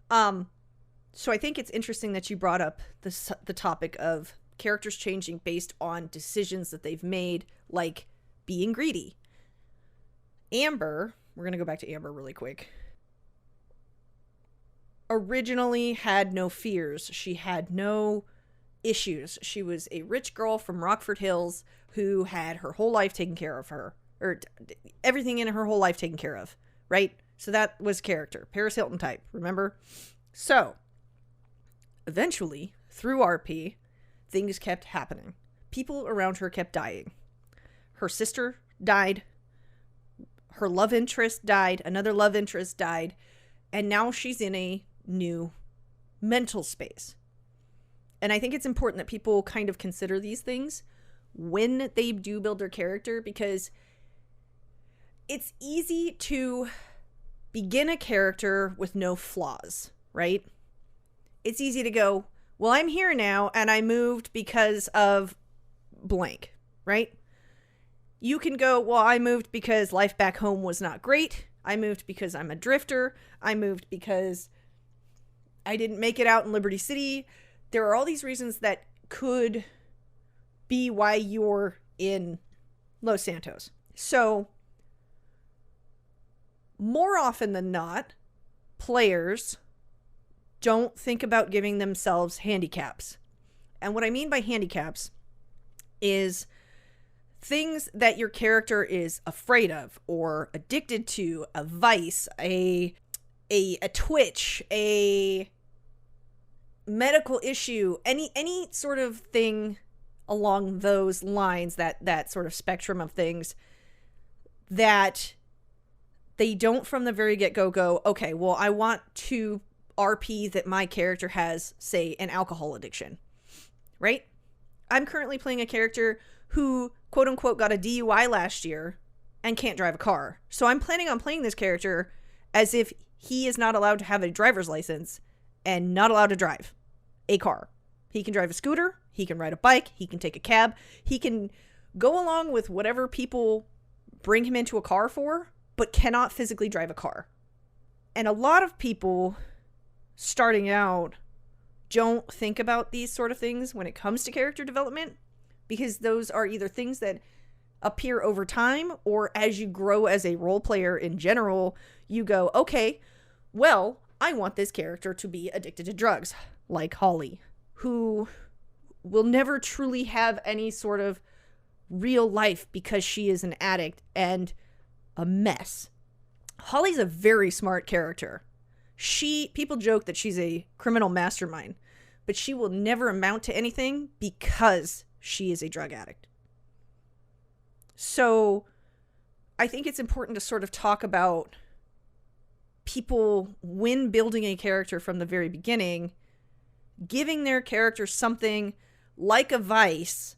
So I think it's interesting that you brought up the topic of characters changing based on decisions that they've made, like being greedy. Amber, we're going to go back to Amber really quick, originally had no fears. She had no issues. She was a rich girl from Rockford Hills who had her whole life taken care of her, or everything in her whole life taken care of, right? So that was character. Paris Hilton type, remember? So eventually, through RP, things kept happening. People around her kept dying. Her sister died. Her love interest died. Another love interest died. And now she's in a new mental space. And I think it's important that people kind of consider these things when they do build their character, because it's easy to begin a character with no flaws, right? It's easy to go, well, I'm here now and I moved because of blank, right? You can go, well, I moved because life back home was not great. I moved because I'm a drifter. I moved because I didn't make it out in Liberty City. There are all these reasons that could be why you're in Los Santos. So, more often than not, players don't think about giving themselves handicaps. And what I mean by handicaps is things that your character is afraid of or addicted to, a vice, a twitch, a medical issue, any sort of thing along those lines, that sort of spectrum of things that they don't from the very get-go go, okay, well, I want to RP that my character has, say, an alcohol addiction, right? I'm currently playing a character who, quote unquote, got a DUI last year and can't drive a car. So I'm planning on playing this character as if he is not allowed to have a driver's license and not allowed to drive a car. He can drive a scooter, he can ride a bike, he can take a cab, he can go along with whatever people bring him into a car for, but cannot physically drive a car. And a lot of people starting out don't think about these sort of things when it comes to character development, because those are either things that appear over time, or as you grow as a role player in general, you go, okay, well, I want this character to be addicted to drugs, like Holly, who will never truly have any sort of real life because she is an addict and a mess. Holly's a very smart character. People joke that she's a criminal mastermind, but she will never amount to anything because she is a drug addict. So I think it's important to sort of talk about people, when building a character from the very beginning, giving their character something like a vice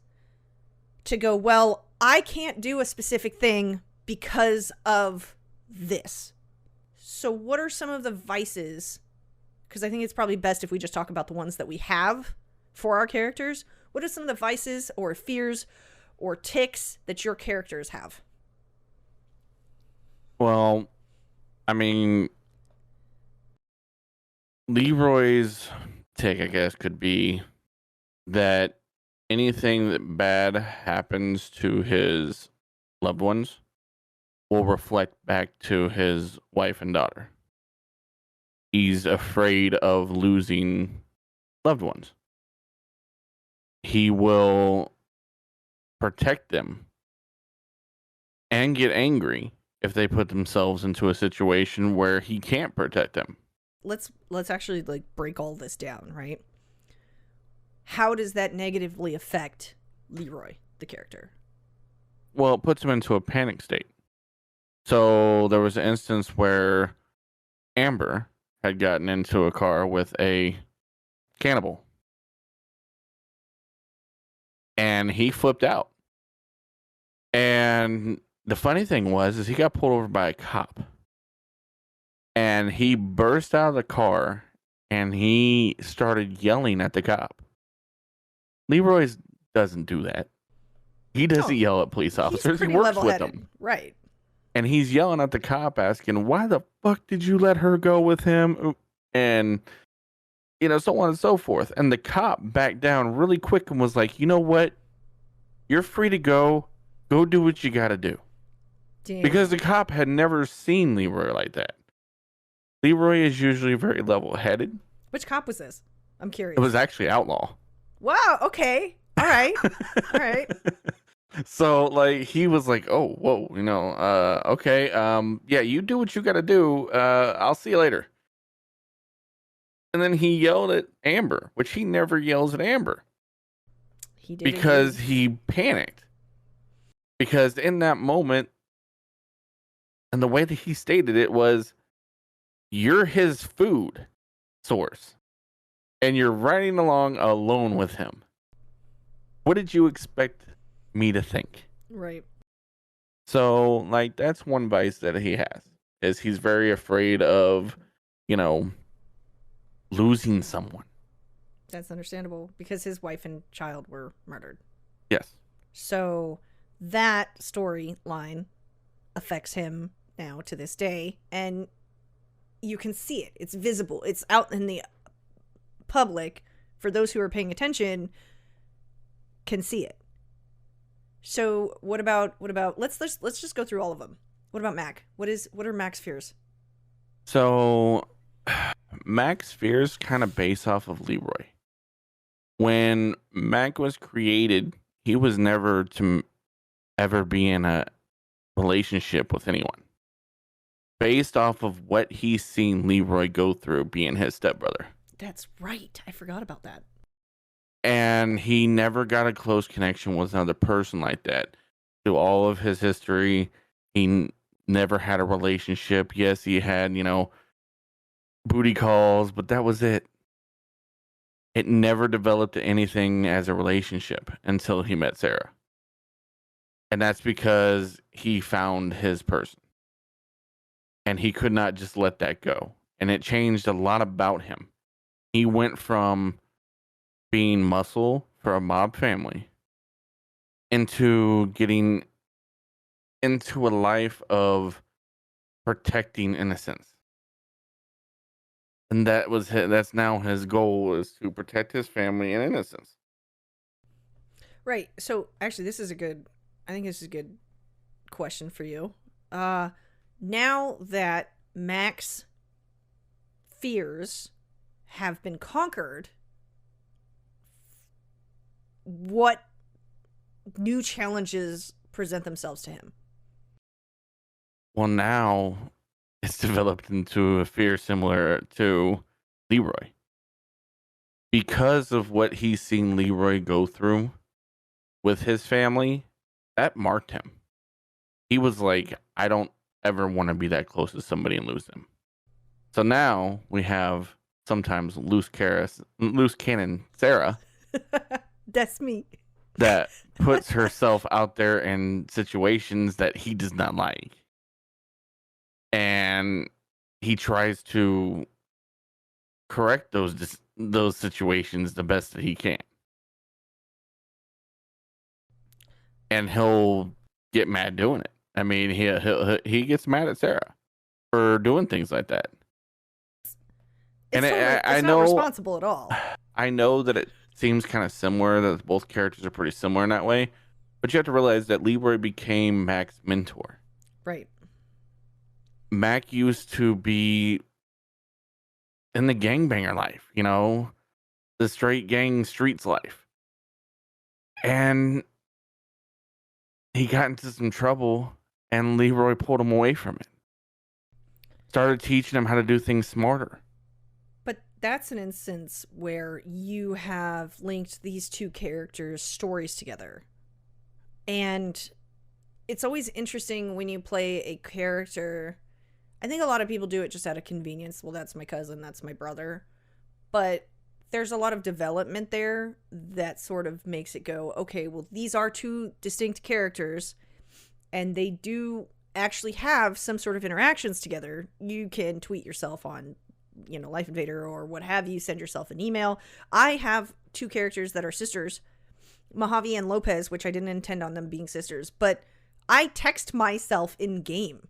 to go, well, I can't do a specific thing because of this. So what are some of the vices? Because I think it's probably best if we just talk about the ones that we have for our characters. What are some of the vices or fears or tics that your characters have? Well, I mean, Leroy's take, I guess, could be that anything that bad happens to his loved ones will reflect back to his wife and daughter. He's afraid of losing loved ones. He will protect them and get angry if they put themselves into a situation where he can't protect them. Let's actually break all this down, right? How does that negatively affect Leroy, the character? Well, it puts him into a panic state. So there was an instance where Amber had gotten into a car with a cannibal. And he flipped out. And the funny thing is he got pulled over by a cop. And he burst out of the car and he started yelling at the cop. Leroy doesn't do that. He doesn't yell at police officers. He works with them. Right. And he's yelling at the cop asking, why the fuck did you let her go with him? And, so on and so forth. And the cop backed down really quick and was like, you know what? You're free to go. Go do what you got to do. Damn. Because the cop had never seen Leroy like that. Leroy is usually very level-headed. Which cop was this? I'm curious. It was actually Outlaw. Wow. Okay. All right. All right. So, he was like, oh, whoa, okay. Yeah, you do what you got to do. I'll see you later. And then he yelled at Amber, which he never yells at Amber. He did. Because he panicked. Because in that moment, and the way that he stated it was, you're his food source. And you're riding along alone with him. What did you expect me to think? Right. So, that's one vice that he has. Is he's very afraid of, losing someone. That's understandable. Because his wife and child were murdered. Yes. So, that storyline affects him now to this day. And you can see it. It's visible. It's out in the public. For those who are paying attention, can see it. So what about let's just go through all of them. What about Mac? What are Mac's fears? So Mac's fears kind of base off of Leroy. When Mac was created, he was never to ever be in a relationship with anyone. Based off of what he's seen Leroy go through being his stepbrother. That's right. I forgot about that. And he never got a close connection with another person like that. Through all of his history, he never had a relationship. Yes, he had, booty calls, but that was it. It never developed anything as a relationship until he met Sarah. And that's because he found his person. And he could not just let that go. And it changed a lot about him. He went from being muscle for a mob family into getting into a life of protecting innocence. And that's now his goal, is to protect his family and innocence. Right. So actually I think this is a good question for you. Now that Mac's fears have been conquered, what new challenges present themselves to him? Well, now it's developed into a fear similar to Leroy. Because of what he's seen Leroy go through with his family, that marked him. He was like, I don't ever want to be that close to somebody and lose them. So now we have sometimes loose cannon Sarah. That's me. That puts herself out there in situations that he does not like. And he tries to correct those situations the best that he can. And he'll get mad doing it. I mean, he gets mad at Sarah for doing things like that. It's not responsible at all. I know that it seems kind of similar, that both characters are pretty similar in that way, but you have to realize that Leroy became Mac's mentor. Right. Mac used to be in the gangbanger life, the straight gang streets life. And he got into some trouble and Leroy pulled him away from it. Started teaching him how to do things smarter. But that's an instance where you have linked these two characters' stories together. And it's always interesting when you play a character. I think a lot of people do it just out of convenience. Well, that's my cousin, that's my brother. But there's a lot of development there that sort of makes it go, okay, well, these are two distinct characters, and they do actually have some sort of interactions together. You can tweet yourself on, Life Invader or what have you, send yourself an email. I have two characters that are sisters, Mojave and Lopez, which I didn't intend on them being sisters, but I text myself in game.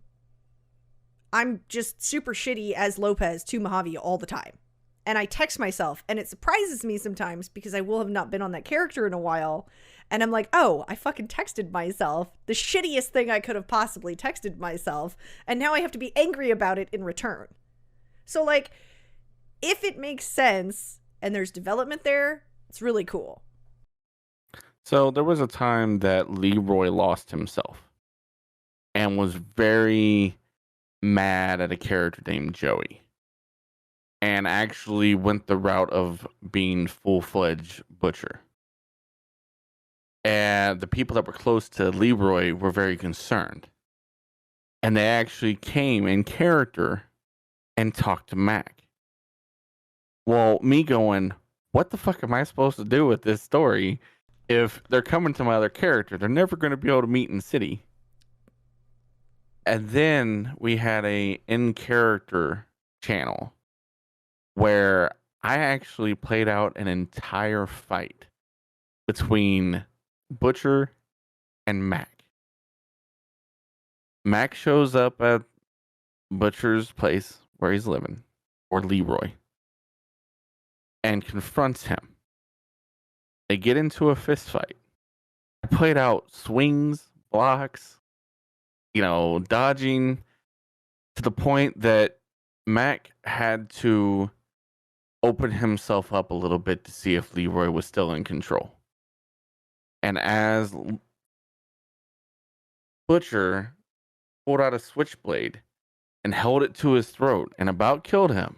I'm just super shitty as Lopez to Mojave all the time. And I text myself, and it surprises me sometimes because I will have not been on that character in a while. And I'm like, oh, I fucking texted myself. The shittiest thing I could have possibly texted myself. And now I have to be angry about it in return. So, like, if it makes sense and there's development there, it's really cool. So there was a time that Leroy lost himself and was very mad at a character named Joey, and actually went the route of being full-fledged Butcher. And the people that were close to Leroy were very concerned. And they actually came in character and talked to Mac. Well, me going, what the fuck am I supposed to do with this story? If they're coming to my other character, they're never going to be able to meet in city. And then we had a in-character channel where I actually played out an entire fight between Butcher and Mac. Mac shows up at Butcher's place where he's living, or Leroy, and confronts him. They get into a fist fight. I played out swings, blocks, dodging, to the point that Mac had to open himself up a little bit to see if Leroy was still in control. And as Butcher pulled out a switchblade and held it to his throat and about killed him,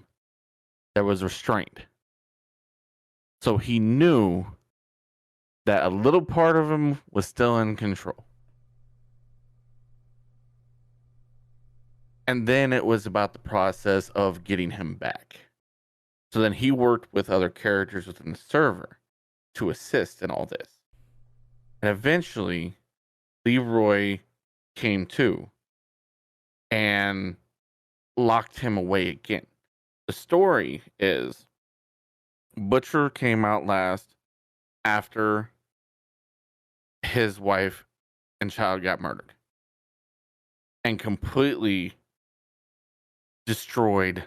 there was restraint. So he knew that a little part of him was still in control. And then it was about the process of getting him back. So then he worked with other characters within the server to assist in all this. And eventually, Leroy came to and locked him away again. The story is Butcher came out last after his wife and child got murdered and completely destroyed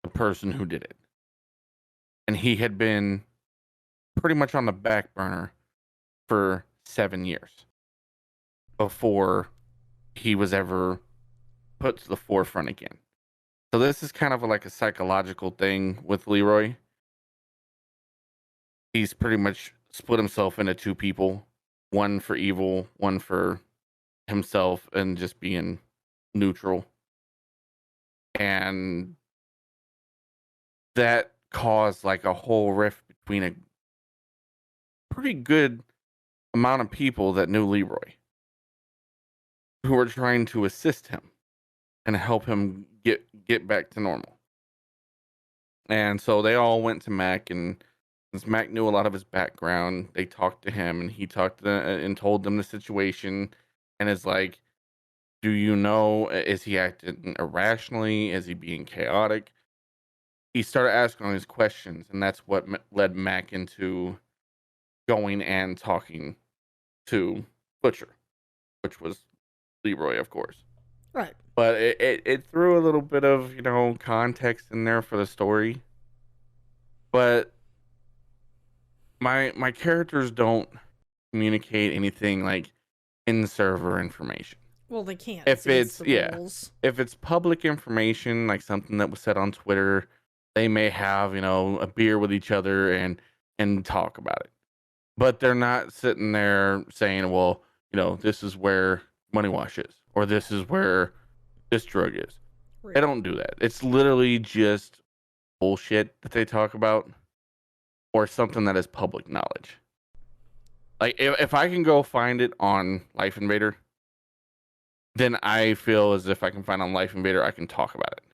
the person who did it. And he had been pretty much on the back burner for 7 years before he was ever put to the forefront again. So this is kind of like a psychological thing with Leroy. He's pretty much split himself into two people, one for evil, one for himself, and just being neutral. And that caused like a whole rift between a pretty good amount of people that knew Leroy, who were trying to assist him and help him get back to normal. And so they all went to Mac, and since Mac knew a lot of his background, they talked to him, and he talked to them and told them the situation, and is like, do you know, is he acting irrationally? Is he being chaotic? He started asking all these questions, and that's what led Mac into going and talking to Butcher, which was Leroy, of course. Right. But it threw a little bit of, context in there for the story. But my characters don't communicate anything like in-server information. Well, they can't. If it's the rules. If it's public information, like something that was said on Twitter, they may have, a beer with each other and talk about it. But they're not sitting there saying, well, this is where Money Wash is, or this is where this drug is. Right. They don't do that. It's literally just bullshit that they talk about, or something that is public knowledge. Like, if I can go find it on Life Invader, then I feel as if I can find on Life Invader, I can talk about it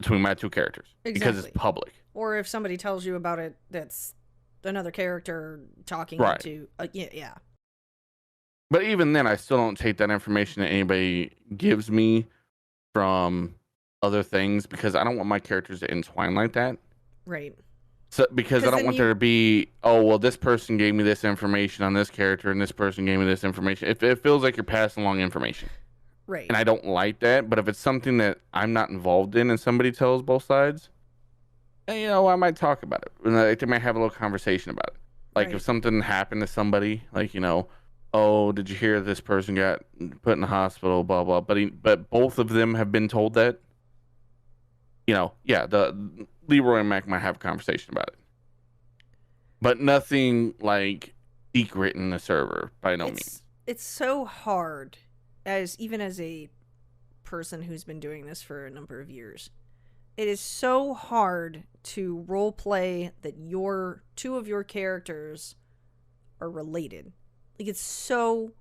between my two characters. Exactly. Because it's public. Or if somebody tells you about it, that's another character talking Right. into yeah. But even then, I still don't take that information that anybody gives me from other things because I don't want my characters to entwine like that. Right. So because I don't want there to be, oh well, this person gave me this information on this character, and this person gave me this information. It feels like you're passing along information, Right. and I don't like that. But if it's something that I'm not involved in, and somebody tells both sides, you know, I might talk about it. And they might have a little conversation about it. Like Right. if something happened to somebody, like, you know, oh, did you hear this person got put in the hospital? Blah blah. But both of them have been told that. You know, yeah, the Leroy and Mac might have a conversation about it, but nothing like secret in the server by no means. It's so hard, even as a person who's been doing this for a number of years. It is so hard to role play that two of your characters are related. Like, it's so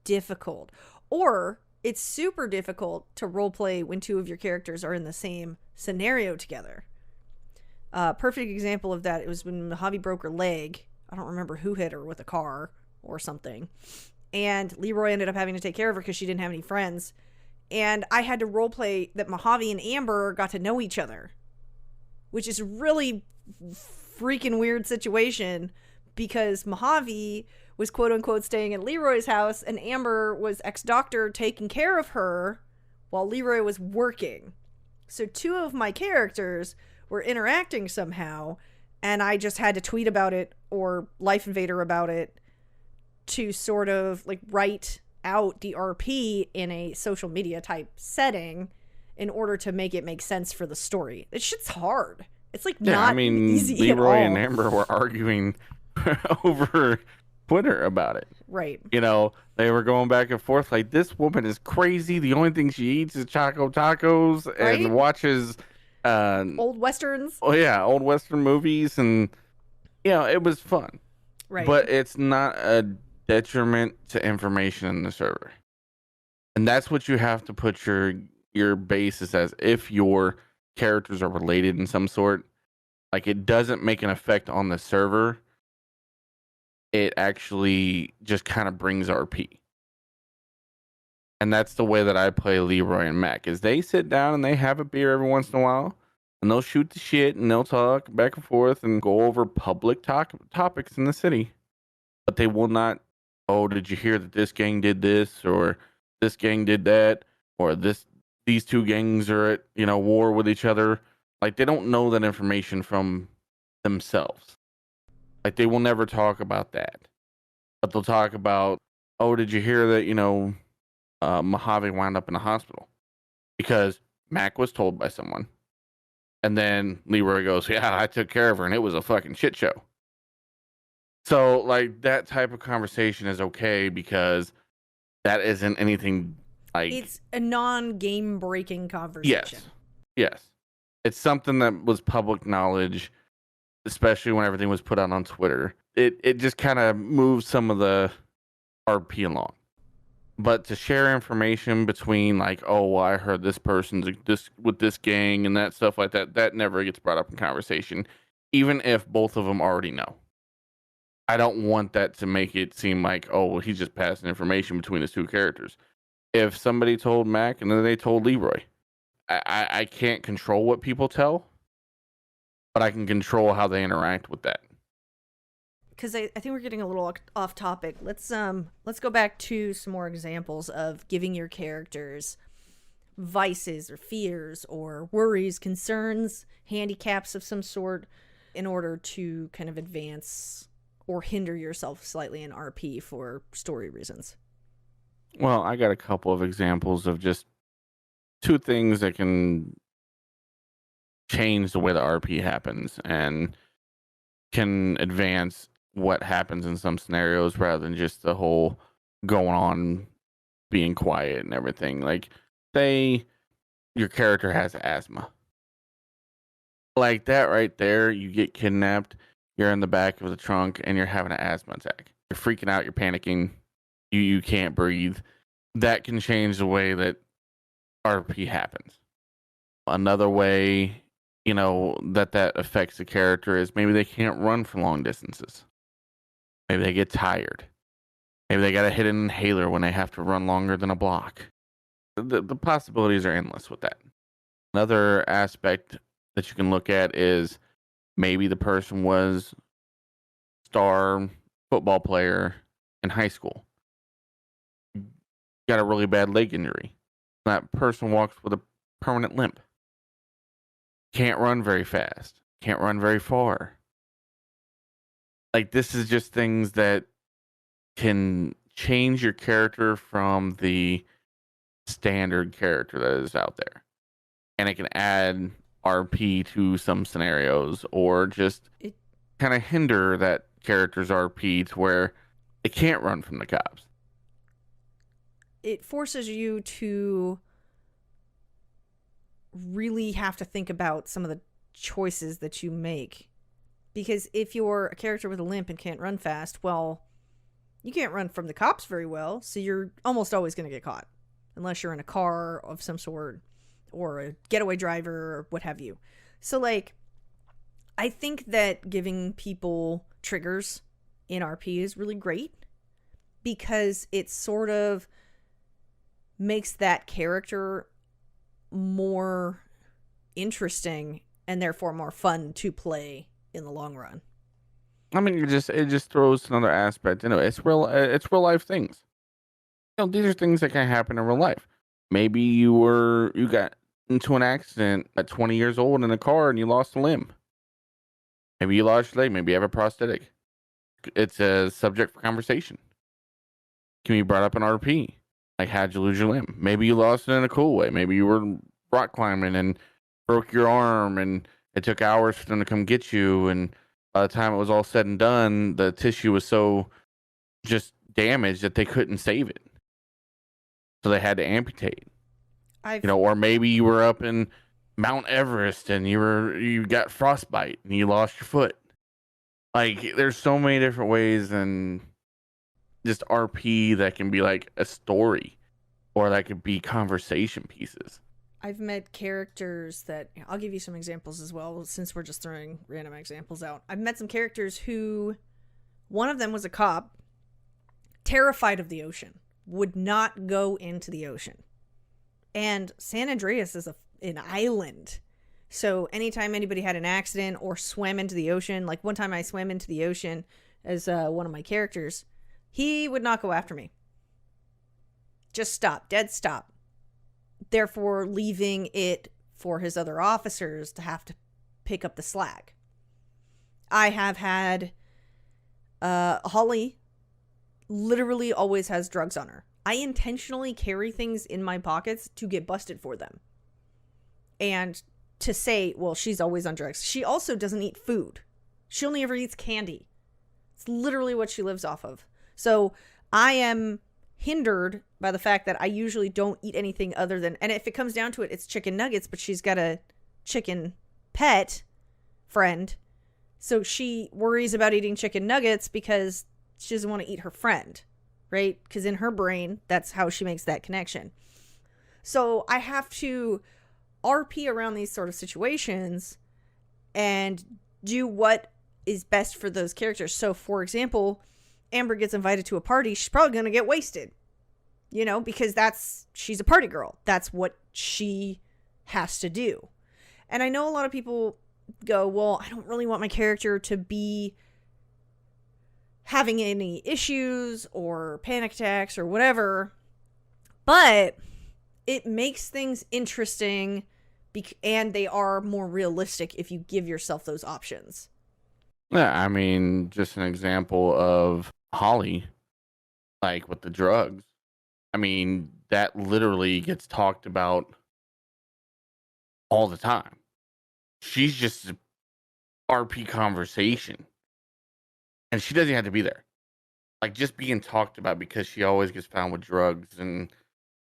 difficult. Or it's super difficult to role play when two of your characters are in the same scenario together. Perfect example of that, it was when Mojave broke her leg. I don't remember who hit her with a car or something. And Leroy ended up having to take care of her because she didn't have any friends. And I had to roleplay that Mojave and Amber got to know each other, which is a really freaking weird situation because Mojave was quote unquote staying at Leroy's house and Amber was ex-doctor taking care of her while Leroy was working. So two of my characters were interacting somehow, and I just had to tweet about it or Life Invader about it to sort of like write out the RP in a social media type setting in order to make it make sense for the story. This shit's hard. It's like not easy Leroy at all. and Amber were arguing over Twitter about it. Right. You know, they were going back and forth like, this woman is crazy. The only thing she eats is Choco Tacos and watches old westerns. Oh yeah, old western movies, and you know, it was fun. Right. But it's not a detriment to information in the server. And that's what you have to put your basis as. If your characters are related in some sort, like, it doesn't make an effect on the server. It actually just kind of brings RP. And that's the way that I play Leroy and Mac, is they sit down and they have a beer every once in a while, and they'll shoot the shit and they'll talk back and forth and go over public topics in the city. But they will not, oh, did you hear that this gang did this, or this gang did that, or these two gangs are at, you know, war with each other. Like, they don't know that information from themselves. Like, they will never talk about that. But they'll talk about, oh, did you hear that, you know, Mojave wound up in a hospital? Because Mac was told by someone. And then Leroy goes, yeah, I took care of her and it was a fucking shit show. So, like, that type of conversation is okay because that isn't anything like... It's a non-game breaking conversation. Yes. It's something that was public knowledge, especially when everything was put out on Twitter. It just kind of moves some of the RP along. But to share information between, like, oh, well, I heard this person's with this gang and that stuff like that, that never gets brought up in conversation, even if both of them already know. I don't want that to make it seem like, oh, well, he's just passing information between his two characters. If somebody told Mac and then they told Leroy, I can't control what people tell, but I can control how they interact with that. Because I think we're getting a little off topic. Let's go back to some more examples of giving your characters vices or fears or worries, concerns, handicaps of some sort in order to kind of advance or hinder yourself slightly in RP for story reasons. Well, I got a couple of examples of just two things that can change the way the RP happens and can advance what happens in some scenarios rather than just the whole going on being quiet and everything. Like, say your character has asthma. Like that right there, you get kidnapped, you're in the back of the trunk, and you're having an asthma attack. You're freaking out, you're panicking, you can't breathe. That can change the way that RP happens. Another way that affects the character is maybe they can't run for long distances. Maybe they get tired. Maybe they got to hit an inhaler when they have to run longer than a block. The possibilities are endless with that. Another aspect that you can look at is maybe the person was star football player in high school. Got a really bad leg injury. That person walks with a permanent limp. Can't run very fast. Can't run very far. Like, this is just things that can change your character from the standard character that is out there. And it can add RP to some scenarios, or just kind of hinder that character's RP to where it can't run from the cops. It forces you to really have to think about some of the choices that you make. Because if you're a character with a limp and can't run fast, well, you can't run from the cops very well, so you're almost always going to get caught. Unless you're in a car of some sort, or a getaway driver, or what have you. So, like, I think that giving people triggers in RP is really great, because it sort of makes that character more interesting and therefore more fun to play in the long run. I mean, it just throws another aspect. It's real life things. These are things that can happen in real life. Maybe you got into an accident at 20 years old in a car and you lost a limb. Maybe you lost your leg. Maybe you have a prosthetic. It's a subject for conversation. Can be brought up in RP. Like, how'd you lose your limb? Maybe you lost it in a cool way. Maybe you were rock climbing and broke your arm, and it took hours for them to come get you. And by the time it was all said and done, the tissue was so just damaged that they couldn't save it. So they had to amputate. Or maybe you were up in Mount Everest and you got frostbite and you lost your foot. Like, there's so many different ways than just RP that can be like a story, or that could be conversation pieces. I've met characters that, I'll give you some examples as well, since we're just throwing random examples out. I've met some characters who, one of them was a cop, terrified of the ocean, would not go into the ocean. And San Andreas is an island. So anytime anybody had an accident or swam into the ocean, like one time I swam into the ocean as one of my characters, he would not go after me. Just stop, dead stop. Therefore, leaving it for his other officers to have to pick up the slack. I have had Holly literally always has drugs on her. I intentionally carry things in my pockets to get busted for them. And to say, well, she's always on drugs. She also doesn't eat food. She only ever eats candy. It's literally what she lives off of. So I am hindered by the fact that I usually don't eat anything other than, and if it comes down to it, it's chicken nuggets, but she's got a chicken pet friend. So she worries about eating chicken nuggets because she doesn't want to eat her friend, right? Because in her brain, that's how she makes that connection. So I have to RP around these sort of situations and do what is best for those characters. So, for example, Amber gets invited to a party. She's probably going to get wasted, because she's a party girl. That's what she has to do. And I know a lot of people go, well, I don't really want my character to be having any issues or panic attacks or whatever, but it makes things interesting and they are more realistic if you give yourself those options. Yeah, I mean, just an example of Holly, like with the drugs. I mean, that literally gets talked about all the time. She's just an RP conversation. And she doesn't have to be there. Like, just being talked about because she always gets found with drugs and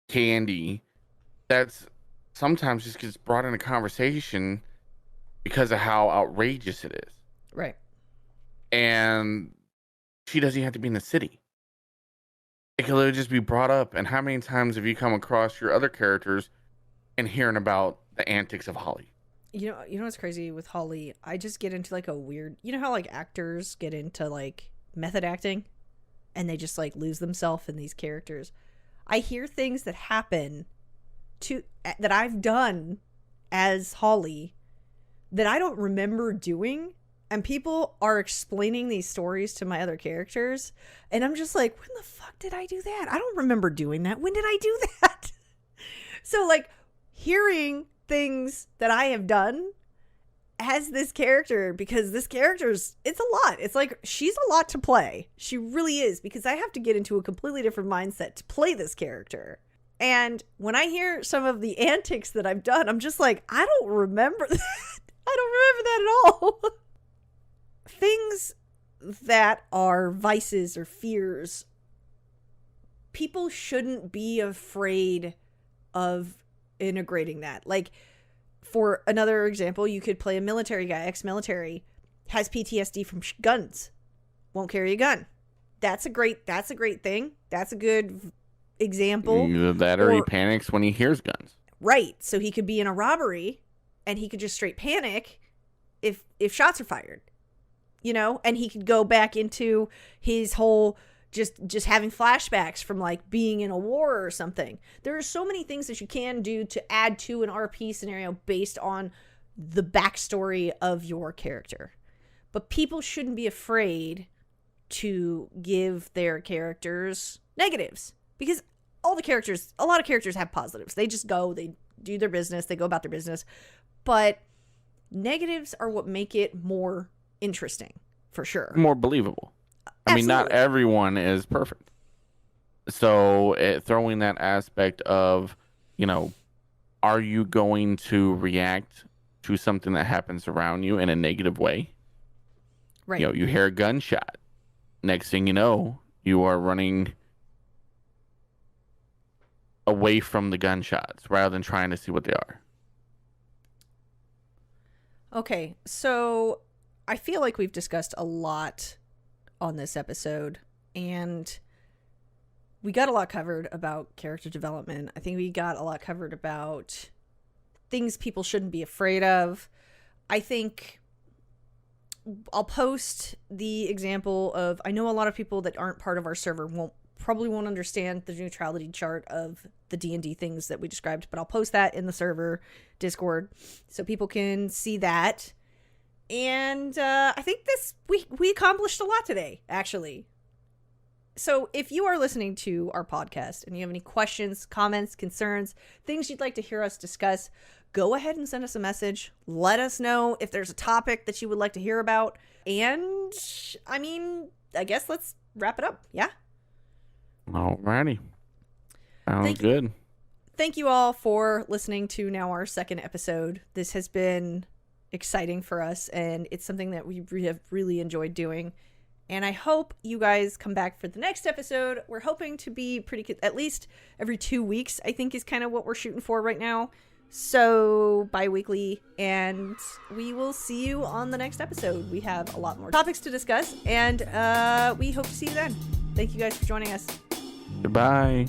candy. That's sometimes just gets brought in a conversation because of how outrageous it is. Right. And she doesn't have to be in the city. It could literally just be brought up. And how many times have you come across your other characters and hearing about the antics of Holly? You know what's crazy with Holly? I just get into like a weird, you know how like actors get into like method acting and they just like lose themselves in these characters. I hear things that happen that I've done as Holly that I don't remember doing, and people are explaining these stories to my other characters, and I'm just like, when the fuck did I do that? I don't remember doing that. When did I do that? So like hearing things that I have done as this character, because this character's, it's a lot. It's like, she's a lot to play. She really is, because I have to get into a completely different mindset to play this character. And when I hear some of the antics that I've done, I'm just like, I don't remember that. I don't remember that at all. Things that are vices or fears, people shouldn't be afraid of integrating that. Like, for another example, you could play a military guy, ex-military, has PTSD from guns, won't carry a gun. That's a great thing. That's a good example. Either that or he panics when he hears guns. Right. So he could be in a robbery and he could just straight panic if shots are fired, you know, and he could go back into his whole just having flashbacks from like being in a war or something. There are so many things that you can do to add to an RP scenario based on the backstory of your character. But people shouldn't be afraid to give their characters negatives, because a lot of characters have positives. They just go, they do their business, they go about their business. But negatives are what make it more interesting, for sure. More believable. I mean, not everyone is perfect. So throwing that aspect of, you know, are you going to react to something that happens around you in a negative way? Right. You know, you hear a gunshot. Next thing you know, you are running away from the gunshots rather than trying to see what they are. Okay, so I feel like we've discussed a lot on this episode, and we got a lot covered about character development. I think we got a lot covered about things people shouldn't be afraid of. I think I'll post the example of, I know a lot of people that aren't part of our server probably won't understand the neutrality chart of the D&D things that we described, but I'll post that in the server Discord so people can see that. And I think we accomplished a lot today, actually. So if you are listening to our podcast and you have any questions, comments, concerns, things you'd like to hear us discuss, go ahead and send us a message. Let us know if there's a topic that you would like to hear about. And I mean, I guess let's wrap it up. Yeah? Alrighty. Sounds good. Thank you all for listening to now our second episode. This has been exciting for us, and it's something that we have really enjoyed doing. And I hope you guys come back for the next episode. We're hoping to be at least every 2 weeks, I think is kind of what we're shooting for right now. So bi-weekly, and we will see you on the next episode. We have a lot more topics to discuss, and we hope to see you then. Thank you guys for joining us. Goodbye.